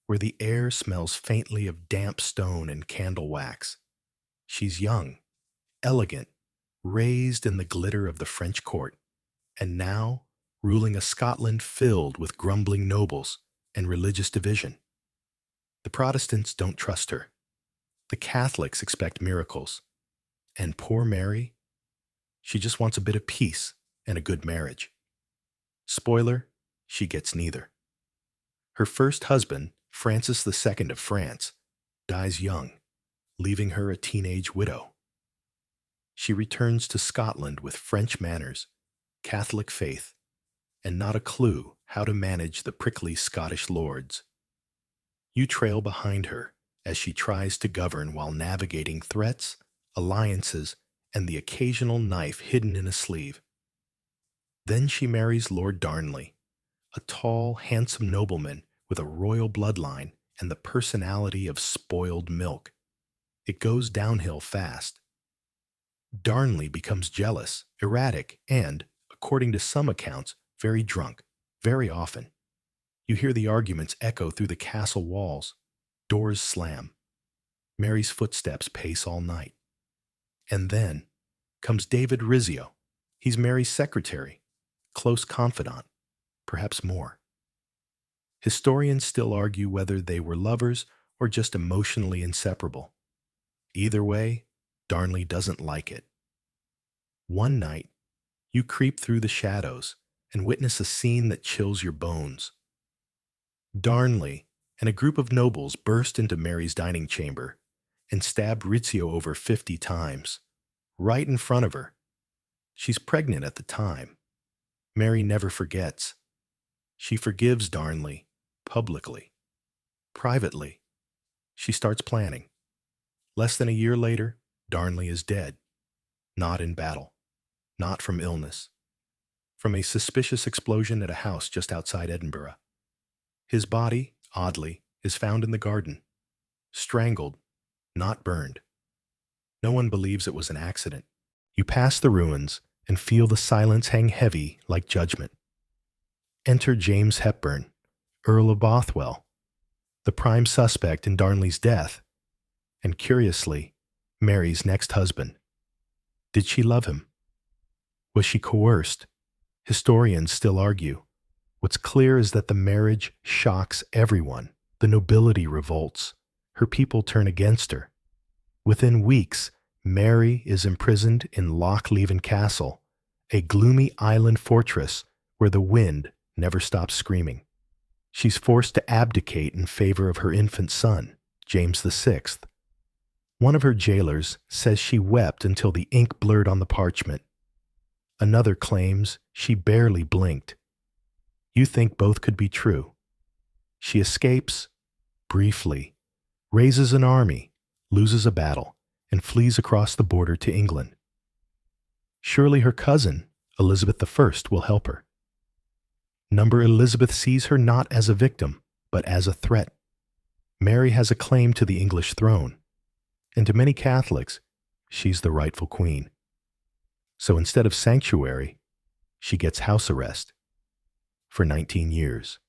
Speaker 1: where the air smells faintly of damp stone and candle wax. She's young, elegant, raised in the glitter of the French court, and now ruling a Scotland filled with grumbling nobles and religious division. The Protestants don't trust her. The Catholics expect miracles. And poor Mary, she just wants a bit of peace and a good marriage. Spoiler, she gets neither. Her first husband, Francis II of France, dies young, leaving her a teenage widow. She returns to Scotland with French manners, Catholic faith, and not a clue how to manage the prickly Scottish lords. You trail behind her as she tries to govern while navigating threats, alliances, and the occasional knife hidden in a sleeve. Then she marries Lord Darnley, a tall, handsome nobleman with a royal bloodline and the personality of spoiled milk. It goes downhill fast. Darnley becomes jealous, erratic, and, according to some accounts, very drunk, very often. You hear the arguments echo through the castle walls. Doors slam. Mary's footsteps pace all night. And then comes David Rizzio. He's Mary's secretary, close confidant, perhaps more. Historians still argue whether they were lovers or just emotionally inseparable. Either way, Darnley doesn't like it. One night, you creep through the shadows and witness a scene that chills your bones. Darnley and a group of nobles burst into Mary's dining chamber and stab Rizzio over 50 times, right in front of her. She's pregnant at the time. Mary never forgets. She forgives Darnley, publicly. Privately, she starts planning. Less than a year later, Darnley is dead. Not in battle. Not from illness. From a suspicious explosion at a house just outside Edinburgh. His body, oddly, is found in the garden, strangled, not burned. No one believes it was an accident. You pass the ruins and feel the silence hang heavy like judgment. Enter James Hepburn, Earl of Bothwell, the prime suspect in Darnley's death, and curiously, Mary's next husband. Did she love him? Was she coerced? Historians still argue. What's clear is that the marriage shocks everyone. The nobility revolts. Her people turn against her. Within weeks, Mary is imprisoned in Loch Leven Castle, a gloomy island fortress where the wind never stops screaming. She's forced to abdicate in favor of her infant son, James VI. One of her jailers says she wept until the ink blurred on the parchment. Another claims she barely blinked. You think both could be true. She escapes, briefly, raises an army, loses a battle, and flees across the border to England. Surely her cousin, Elizabeth I, will help her. Number Elizabeth sees her not as a victim, but as a threat. Mary has a claim to the English throne, and to many Catholics, she's the rightful queen. So instead of sanctuary, she gets house arrest for 19 years.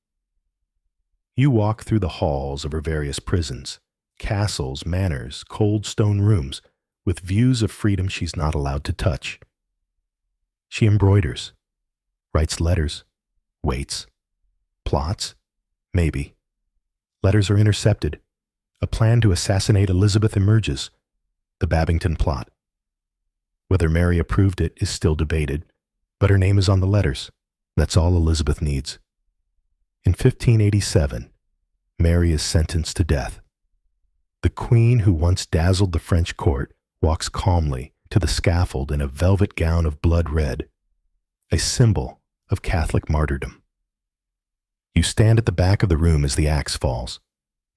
Speaker 1: You walk through the halls of her various prisons, castles, manors, cold stone rooms, with views of freedom she's not allowed to touch. She embroiders, writes letters, waits, plots, maybe. Letters are intercepted. A plan to assassinate Elizabeth emerges, the Babington plot. Whether Mary approved it is still debated, but her name is on the letters. That's all Elizabeth needs. In 1587, Mary is sentenced to death. The queen who once dazzled the French court walks calmly to the scaffold in a velvet gown of blood red, a symbol of Catholic martyrdom. You stand at the back of the room as the axe falls.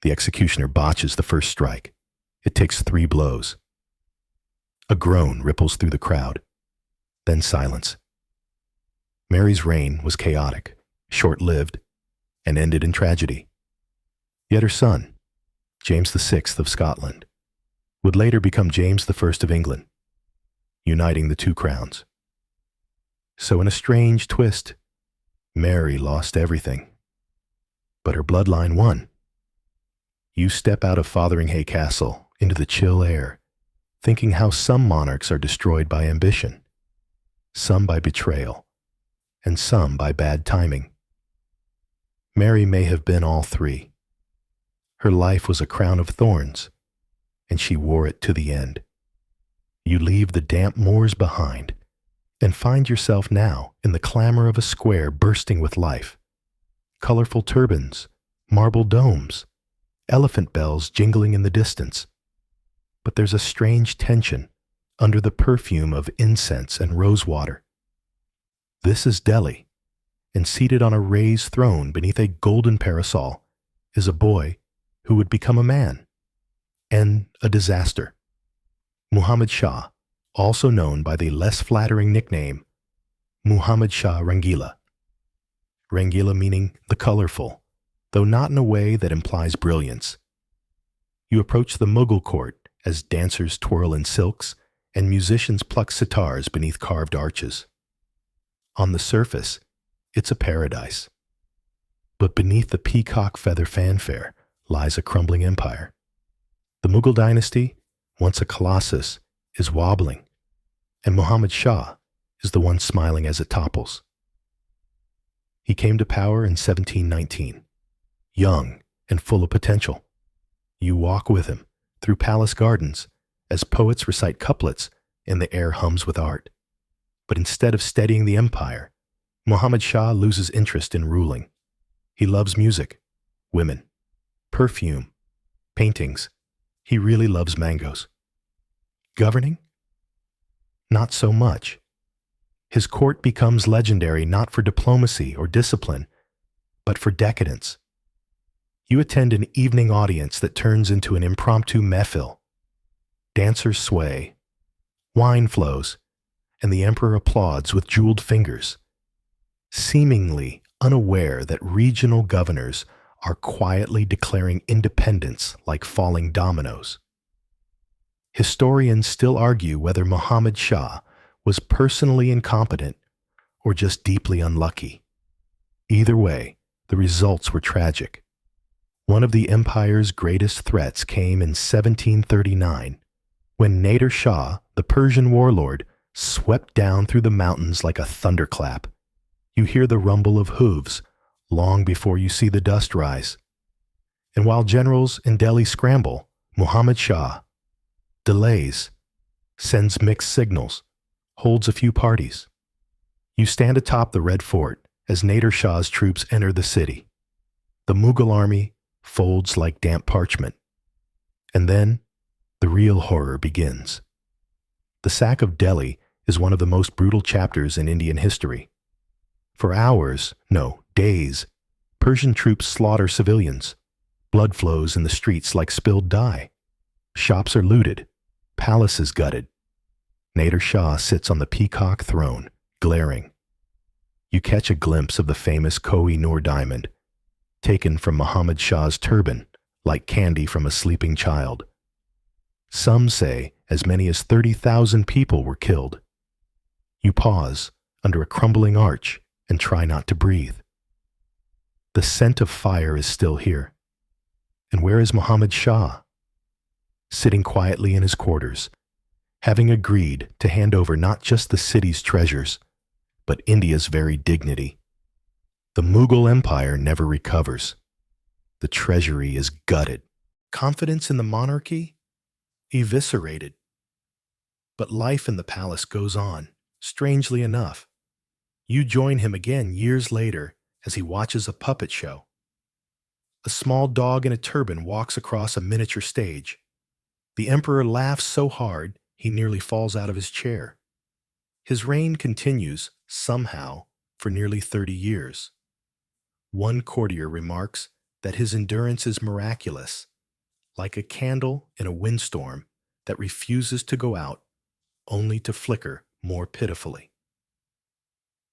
Speaker 1: The executioner botches the first strike. It takes 3 blows. A groan ripples through the crowd. Then silence. Mary's reign was chaotic, short-lived, and ended in tragedy. Yet her son, James VI of Scotland, would later become James I of England, uniting the 2 crowns. So in a strange twist, Mary lost everything, but her bloodline won. You step out of Fotheringhay Castle into the chill air, thinking how some monarchs are destroyed by ambition, some by betrayal, and some by bad timing. Mary may have been all 3. Her life was a crown of thorns, and she wore it to the end. You leave the damp moors behind and find yourself now in the clamor of a square bursting with life. Colorful turbans, marble domes, elephant bells jingling in the distance. But there's a strange tension under the perfume of incense and rosewater. This is Delhi, and seated on a raised throne beneath a golden parasol is a boy who would become a man, and a disaster. Muhammad Shah, also known by the less flattering nickname Muhammad Shah Rangila. Rangila meaning the colorful, though not in a way that implies brilliance. You approach the Mughal court as dancers twirl in silks and musicians pluck sitars beneath carved arches. On the surface, it's a paradise. But beneath the peacock feather fanfare lies a crumbling empire. The Mughal dynasty, once a colossus, is wobbling, and Muhammad Shah is the one smiling as it topples. He came to power in 1719, young and full of potential. You walk with him through palace gardens as poets recite couplets and the air hums with art. But instead of steadying the empire, Muhammad Shah loses interest in ruling. He loves music, women, perfume, paintings. He really loves mangoes. Governing? Not so much. His court becomes legendary not for diplomacy or discipline, but for decadence. You attend an evening audience that turns into an impromptu mehfil. Dancers sway, wine flows, and the emperor applauds with jeweled fingers, seemingly unaware that regional governors are quietly declaring independence like falling dominoes. Historians still argue whether Muhammad Shah was personally incompetent or just deeply unlucky. Either way, the results were tragic. One of the empire's greatest threats came in 1739, when Nader Shah, the Persian warlord, swept down through the mountains like a thunderclap. You hear the rumble of hooves long before you see the dust rise. And while generals in Delhi scramble, Muhammad Shah delays, sends mixed signals, holds a few parties. You stand atop the Red Fort as Nader Shah's troops enter the city. The Mughal army folds like damp parchment. And then, the real horror begins. The sack of Delhi is one of the most brutal chapters in Indian history. For hours, no, days, Persian troops slaughter civilians. Blood flows in the streets like spilled dye. Shops are looted. Palaces gutted. Nader Shah sits on the peacock throne, glaring. You catch a glimpse of the famous Koh-i-Noor diamond, taken from Muhammad Shah's turban, like candy from a sleeping child. Some say as many as 30,000 people were killed. You pause under a crumbling arch and try not to breathe. The scent of fire is still here. And where is Muhammad Shah? Sitting quietly in his quarters, having agreed to hand over not just the city's treasures, but India's very dignity. The Mughal Empire never recovers. The treasury is gutted. Confidence in the monarchy? Eviscerated. But life in the palace goes on, strangely enough. You join him again years later as he watches a puppet show. A small dog in a turban walks across a miniature stage. The emperor laughs so hard he nearly falls out of his chair. His reign continues, somehow, for nearly 30 years. One courtier remarks that his endurance is miraculous, like a candle in a windstorm that refuses to go out, only to flicker more pitifully.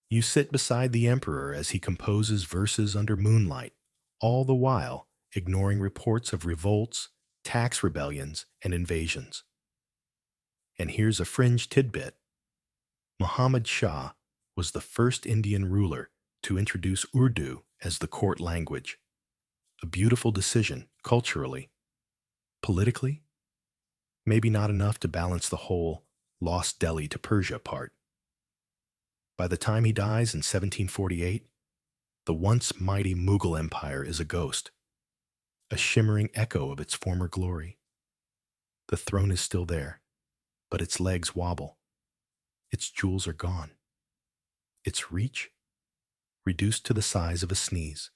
Speaker 1: You sit beside the emperor as he composes verses under moonlight, all the while ignoring reports of revolts, tax rebellions, and invasions. And here's a fringe tidbit. Muhammad Shah was the first Indian ruler to introduce Urdu as the court language. A beautiful decision culturally. Politically, maybe not enough to balance the whole lost Delhi to Persia part. By the time he dies in 1748, the once mighty Mughal Empire is a ghost, a shimmering echo of its former glory. The throne is still there, but its legs wobble. Its jewels are gone. Its reach, reduced to the size of a sneeze.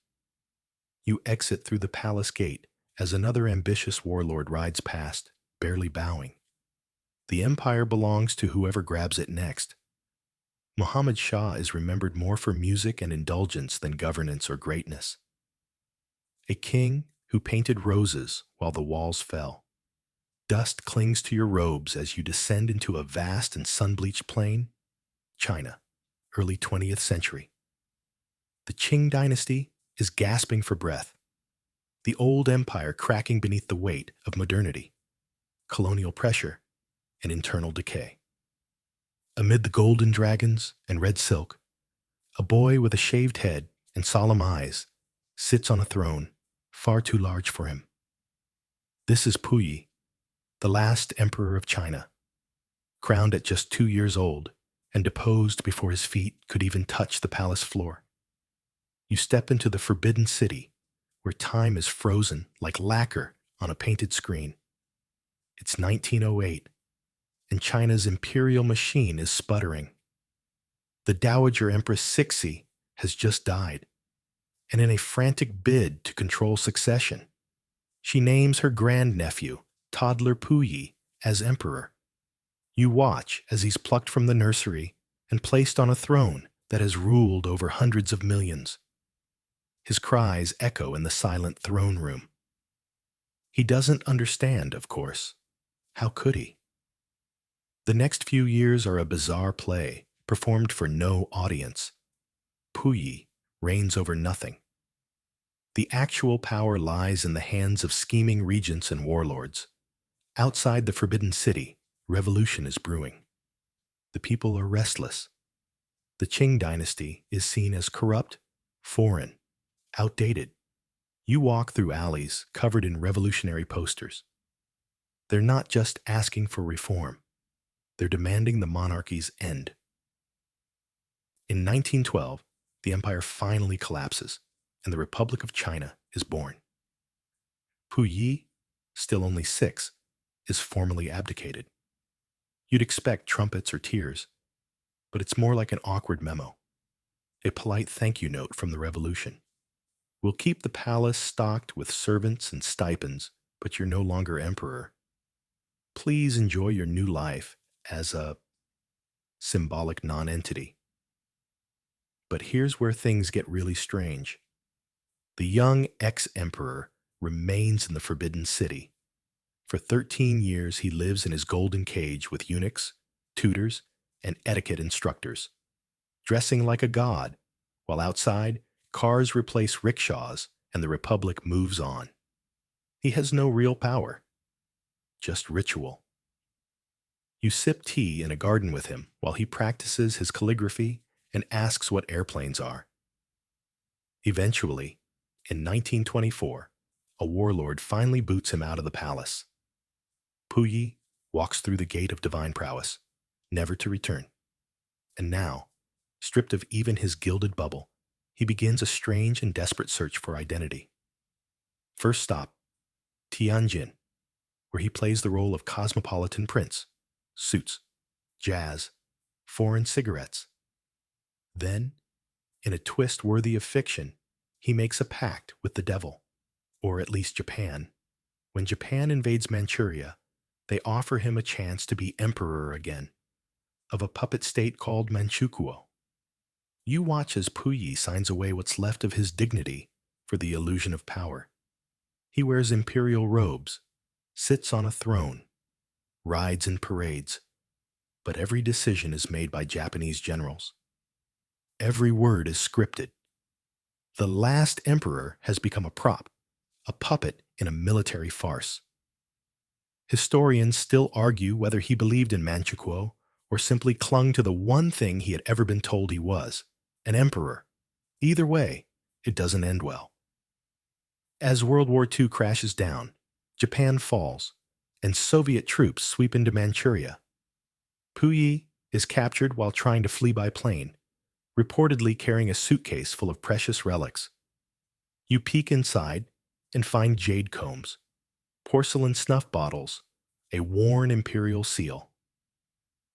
Speaker 1: You exit through the palace gate as another ambitious warlord rides past, barely bowing. The empire belongs to whoever grabs it next. Muhammad Shah is remembered more for music and indulgence than governance or greatness. A king who painted roses while the walls fell. Dust clings to your robes as you descend into a vast and sun-bleached plain. China, early 20th century. The Qing dynasty is gasping for breath. The old empire cracking beneath the weight of modernity, colonial pressure, and internal decay. Amid the golden dragons and red silk, a boy with a shaved head and solemn eyes sits on a throne far too large for him. This is Puyi, the last emperor of China, crowned at just 2 years old and deposed before his feet could even touch the palace floor. You step into the forbidden city, where time is frozen like lacquer on a painted screen. It's 1908, and China's imperial machine is sputtering. The Dowager Empress Cixi has just died, and in a frantic bid to control succession, she names her grandnephew, toddler Puyi, as emperor. You watch as he's plucked from the nursery and placed on a throne that has ruled over hundreds of millions. His cries echo in the silent throne room. He doesn't understand, of course. How could he? The next few years are a bizarre play, performed for no audience. Puyi reigns over nothing. The actual power lies in the hands of scheming regents and warlords. Outside the Forbidden City, revolution is brewing. The people are restless. The Qing dynasty is seen as corrupt, foreign, outdated. You walk through alleys covered in revolutionary posters. They're not just asking for reform, they're demanding the monarchy's end. In 1912, the empire finally collapses, and the Republic of China is born. Puyi, still only 6, is formally abdicated. You'd expect trumpets or tears, but it's more like an awkward memo, a polite thank you note from the revolution. We'll keep the palace stocked with servants and stipends, but you're no longer emperor. Please enjoy your new life as a symbolic nonentity. But here's where things get really strange. The young ex-emperor remains in the Forbidden City. For 13 years, he lives in his golden cage with eunuchs, tutors, and etiquette instructors, dressing like a god, while outside, cars replace rickshaws and the Republic moves on. He has no real power, just ritual. You sip tea in a garden with him while he practices his calligraphy and asks what airplanes are. Eventually, in 1924, a warlord finally boots him out of the palace. Puyi walks through the gate of divine prowess, never to return. And now, stripped of even his gilded bubble, he begins a strange and desperate search for identity. First stop, Tianjin, where he plays the role of cosmopolitan prince, suits, jazz, foreign cigarettes. Then, in a twist worthy of fiction, he makes a pact with the devil, or at least Japan. When Japan invades Manchuria, they offer him a chance to be emperor again, of a puppet state called Manchukuo. You watch as Puyi signs away what's left of his dignity for the illusion of power. He wears imperial robes, sits on a throne, rides in parades, but every decision is made by Japanese generals. Every word is scripted. The last emperor has become a prop, a puppet in a military farce. Historians still argue whether he believed in Manchukuo or simply clung to the one thing he had ever been told he was, an emperor. Either way, it doesn't end well. As World War II crashes down, Japan falls, and Soviet troops sweep into Manchuria. Puyi is captured while trying to flee by plane, reportedly carrying a suitcase full of precious relics. You peek inside and find jade combs, porcelain snuff bottles, a worn imperial seal.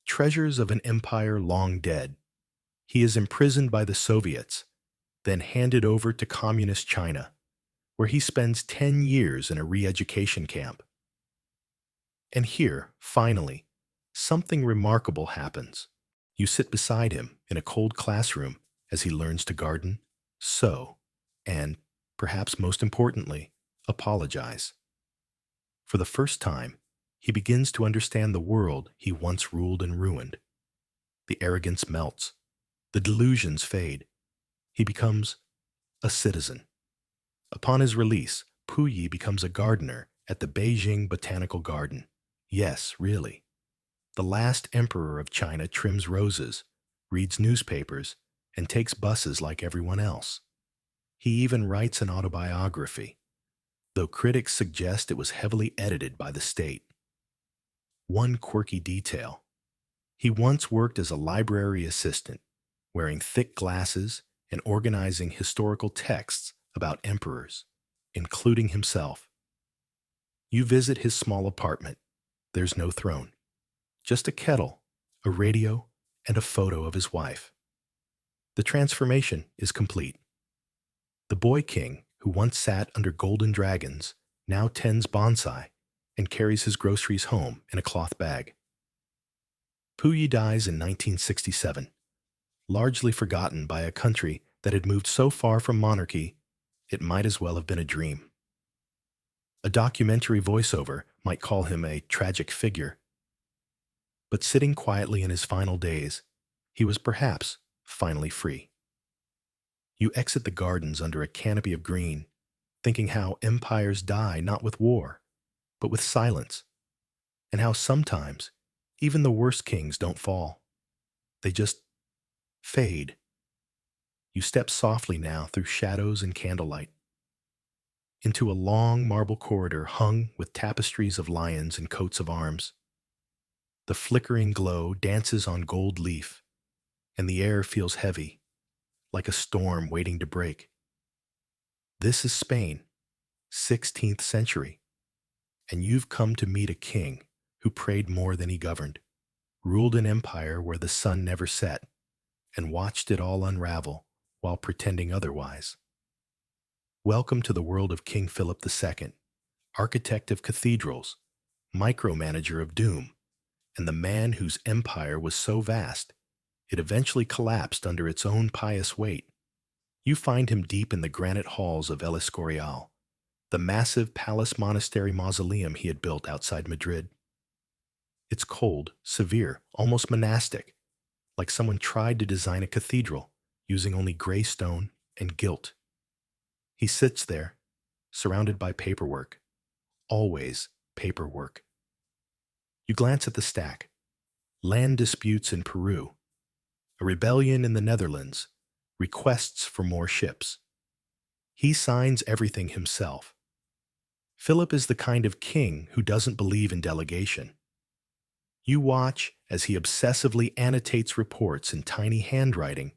Speaker 1: Treasures of an empire long dead. He is imprisoned by the Soviets, then handed over to communist China, where he spends 10 years in a re-education camp. And here, finally, something remarkable happens. You sit beside him in a cold classroom as he learns to garden, sew, and, perhaps most importantly, apologize. For the first time, he begins to understand the world he once ruled and ruined. The arrogance melts. The delusions fade. He becomes a citizen. Upon his release, Puyi becomes a gardener at the Beijing Botanical Garden. Yes, really. The last emperor of China trims roses, reads newspapers, and takes buses like everyone else. He even writes an autobiography, though critics suggest it was heavily edited by the state. One quirky detail: he once worked as a library assistant, wearing thick glasses and organizing historical texts about emperors, including himself. You visit his small apartment. There's no throne, just a kettle, a radio, and a photo of his wife. The transformation is complete. The boy king, who once sat under golden dragons, now tends bonsai and carries his groceries home in a cloth bag. Puyi dies in 1967, largely forgotten by a country that had moved so far from monarchy, it might as well have been a dream. A documentary voiceover might call him a tragic figure. But sitting quietly in his final days, he was perhaps finally free. You exit the gardens under a canopy of green thinking how empires die not with war, but with silence, and how sometimes even the worst kings don't fall. They just fade. You step softly now through shadows and candlelight, into a long marble corridor hung with tapestries of lions and coats of arms. The flickering glow dances on gold leaf, and the air feels heavy, like a storm waiting to break. This is Spain, 16th century, and you've come to meet a king who prayed more than he governed, ruled an empire where the sun never set, and watched it all unravel while pretending otherwise. Welcome to the world of King Philip II, architect of cathedrals, micromanager of doom, and the man whose empire was so vast it eventually collapsed under its own pious weight. You find him deep in the granite halls of El Escorial, the massive palace monastery mausoleum he had built outside Madrid. It's cold, severe, almost monastic, like someone tried to design a cathedral using only gray stone and gilt. He sits there, surrounded by paperwork, always paperwork. You glance at the stack: land disputes in Peru, a rebellion in the Netherlands, requests for more ships. He signs everything himself. Philip is the kind of king who doesn't believe in delegation. You watch as he obsessively annotates reports in tiny handwriting,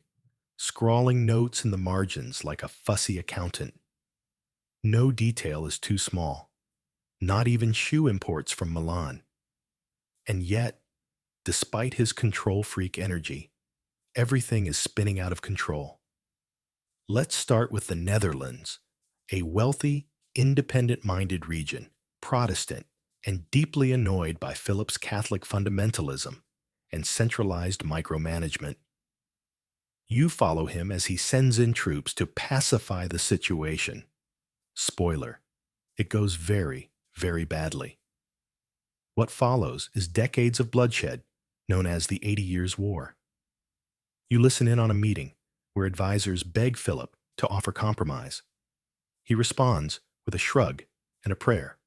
Speaker 1: scrawling notes in the margins like a fussy accountant. No detail is too small, not even shoe imports from Milan. And yet, despite his control freak energy, everything is spinning out of control. Let's start with the Netherlands, a wealthy, independent-minded region, Protestant, and deeply annoyed by Philip's Catholic fundamentalism and centralized micromanagement. You follow him as he sends in troops to pacify the situation. Spoiler: it goes very, very badly. What follows is decades of bloodshed, known as the 80 Years' War. You listen in on a meeting where advisors beg Philip to offer compromise. He responds with a shrug and a prayer.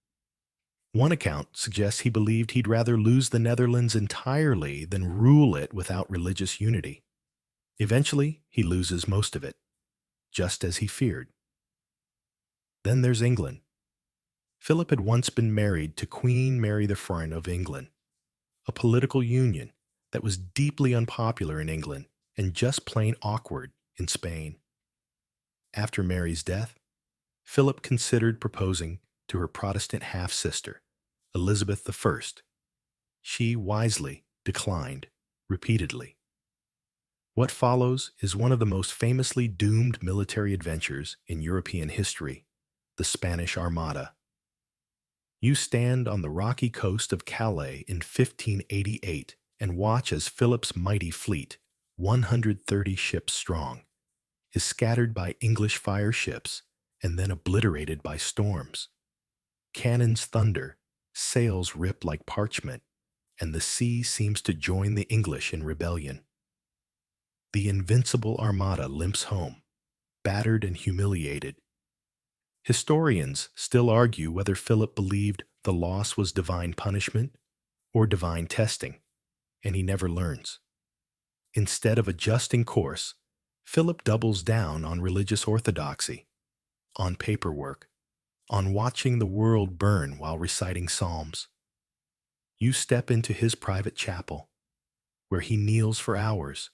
Speaker 1: One account suggests he believed he'd rather lose the Netherlands entirely than rule it without religious unity. Eventually, he loses most of it, just as he feared. Then there's England. Philip had once been married to Queen Mary I of England, a political union that was deeply unpopular in England and just plain awkward in Spain. After Mary's death, Philip considered proposing to her Protestant half-sister, Elizabeth I. She wisely declined repeatedly. What follows is one of the most famously doomed military adventures in European history, the Spanish Armada. You stand on the rocky coast of Calais in 1588 and watch as Philip's mighty fleet, 130 ships strong, is scattered by English fire ships and then obliterated by storms. Cannons thunder, sails rip like parchment, and the sea seems to join the English in rebellion. The invincible armada limps home, battered and humiliated. Historians still argue whether Philip believed the loss was divine punishment or divine testing, and he never learns. Instead of adjusting course, Philip doubles down on religious orthodoxy, on paperwork, on watching the world burn while reciting psalms. You step into his private chapel, where he kneels for hours,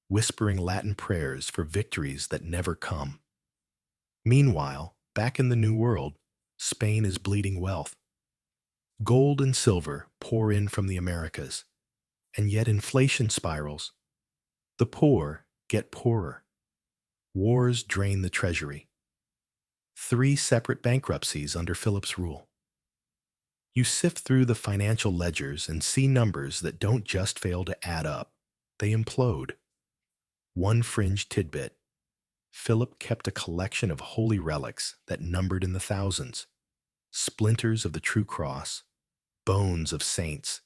Speaker 1: whispering Latin prayers for victories that never come. Meanwhile, back in the New World, Spain is bleeding wealth. Gold and silver pour in from the Americas, and yet inflation spirals. The poor get poorer. Wars drain the treasury. 3 separate bankruptcies under Philip's rule. You sift through the financial ledgers and see numbers that don't just fail to add up, they implode. One fringe tidbit: Philip kept a collection of holy relics that numbered in the thousands. Splinters of the true cross, bones of saints,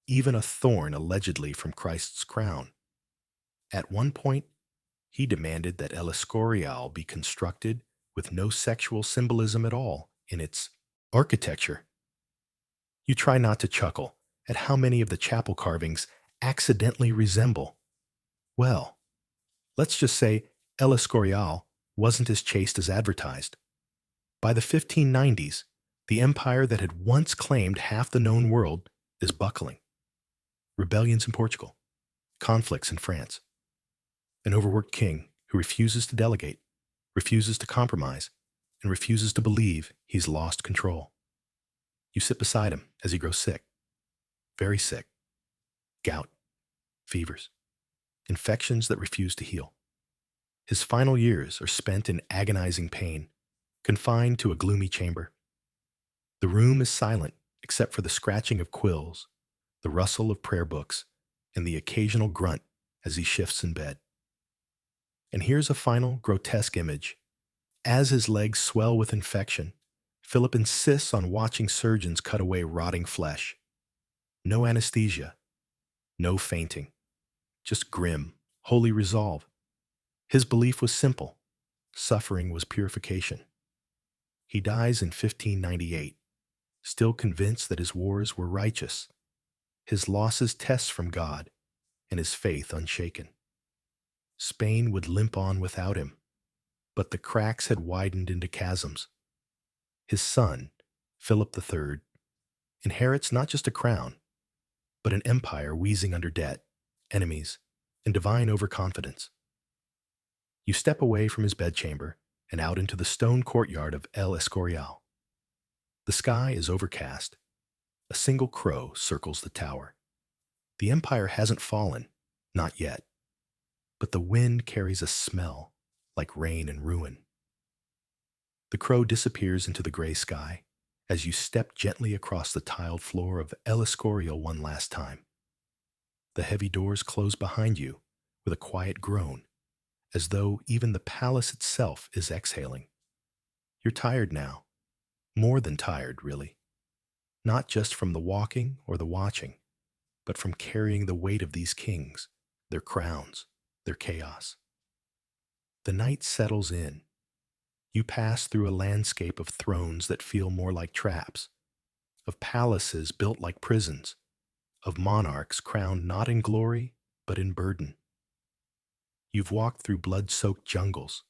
Speaker 1: even a thorn allegedly from Christ's crown. At one point, he demanded that El Escorial be constructed with no sexual symbolism at all in its architecture. You try not to chuckle at how many of the chapel carvings accidentally resemble, well, let's just say El Escorial wasn't as chaste as advertised. By the 1590s, the empire that had once claimed half the known world is buckling. Rebellions in Portugal, conflicts in France, an overworked king who refuses to delegate, refuses to compromise, and refuses to believe he's lost control. You sit beside him as he grows sick, very sick. Gout, fevers, infections that refuse to heal. His final years are spent in agonizing pain, confined to a gloomy chamber. The room is silent except for the scratching of quills, the rustle of prayer books, and the occasional grunt as he shifts in bed. And here's a final grotesque image. As his legs swell with infection, Philip insists on watching surgeons cut away rotting flesh. No anesthesia, no fainting, just grim, holy resolve. His belief was simple. Suffering was purification. He dies in 1598, still convinced that his wars were righteous, his losses tests from God, and his faith unshaken. Spain would limp on without him, but the cracks had widened into chasms. His son, Philip III, inherits not just a crown, but an empire wheezing under debt, enemies, and divine overconfidence. You step away from his bedchamber and out into the stone courtyard of El Escorial. The sky is overcast. A single crow circles the tower. The empire hasn't fallen, not yet, but the wind carries a smell like rain and ruin. The crow disappears into the gray sky as you step gently across the tiled floor of El Escorial one last time. The heavy doors close behind you with a quiet groan, as though even the palace itself is exhaling. You're tired now, more than tired, really. Not just from the walking or the watching, but from carrying the weight of these kings, their crowns, their chaos. The night settles in. You pass through a landscape of thrones that feel more like traps, of palaces built like prisons, of monarchs crowned not in glory, but in burden. You've walked through blood-soaked jungles,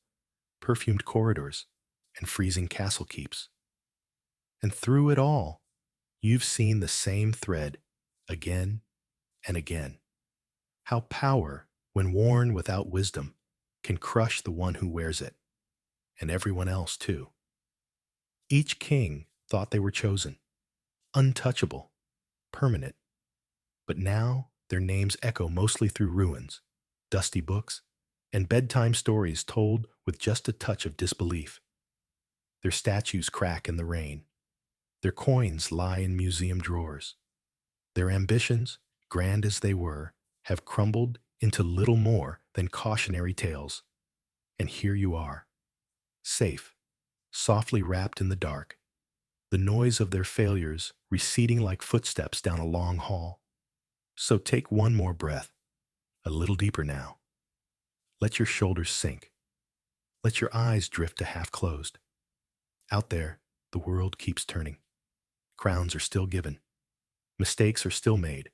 Speaker 1: perfumed corridors, and freezing castle keeps. And through it all, you've seen the same thread again and again. How power, when worn without wisdom, can crush the one who wears it, and everyone else too. Each king thought they were chosen, untouchable, permanent. But now their names echo mostly through ruins, dusty books, and bedtime stories told with just a touch of disbelief. Their statues crack in the rain. Their coins lie in museum drawers. Their ambitions, grand as they were, have crumbled into little more than cautionary tales. And here you are, safe, softly wrapped in the dark, the noise of their failures receding like footsteps down a long hall. So take one more breath, a little deeper now. Let your shoulders sink. Let your eyes drift to half closed. Out there, the world keeps turning. Crowns are still given. Mistakes are still made.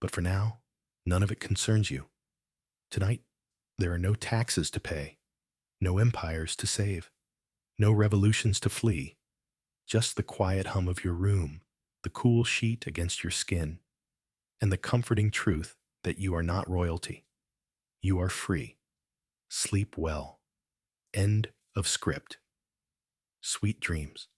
Speaker 1: But for now, none of it concerns you. Tonight, there are no taxes to pay, no empires to save, no revolutions to flee, just the quiet hum of your room, the cool sheet against your skin, and the comforting truth that you are not royalty. You are free. Sleep well. End of script. Sweet dreams.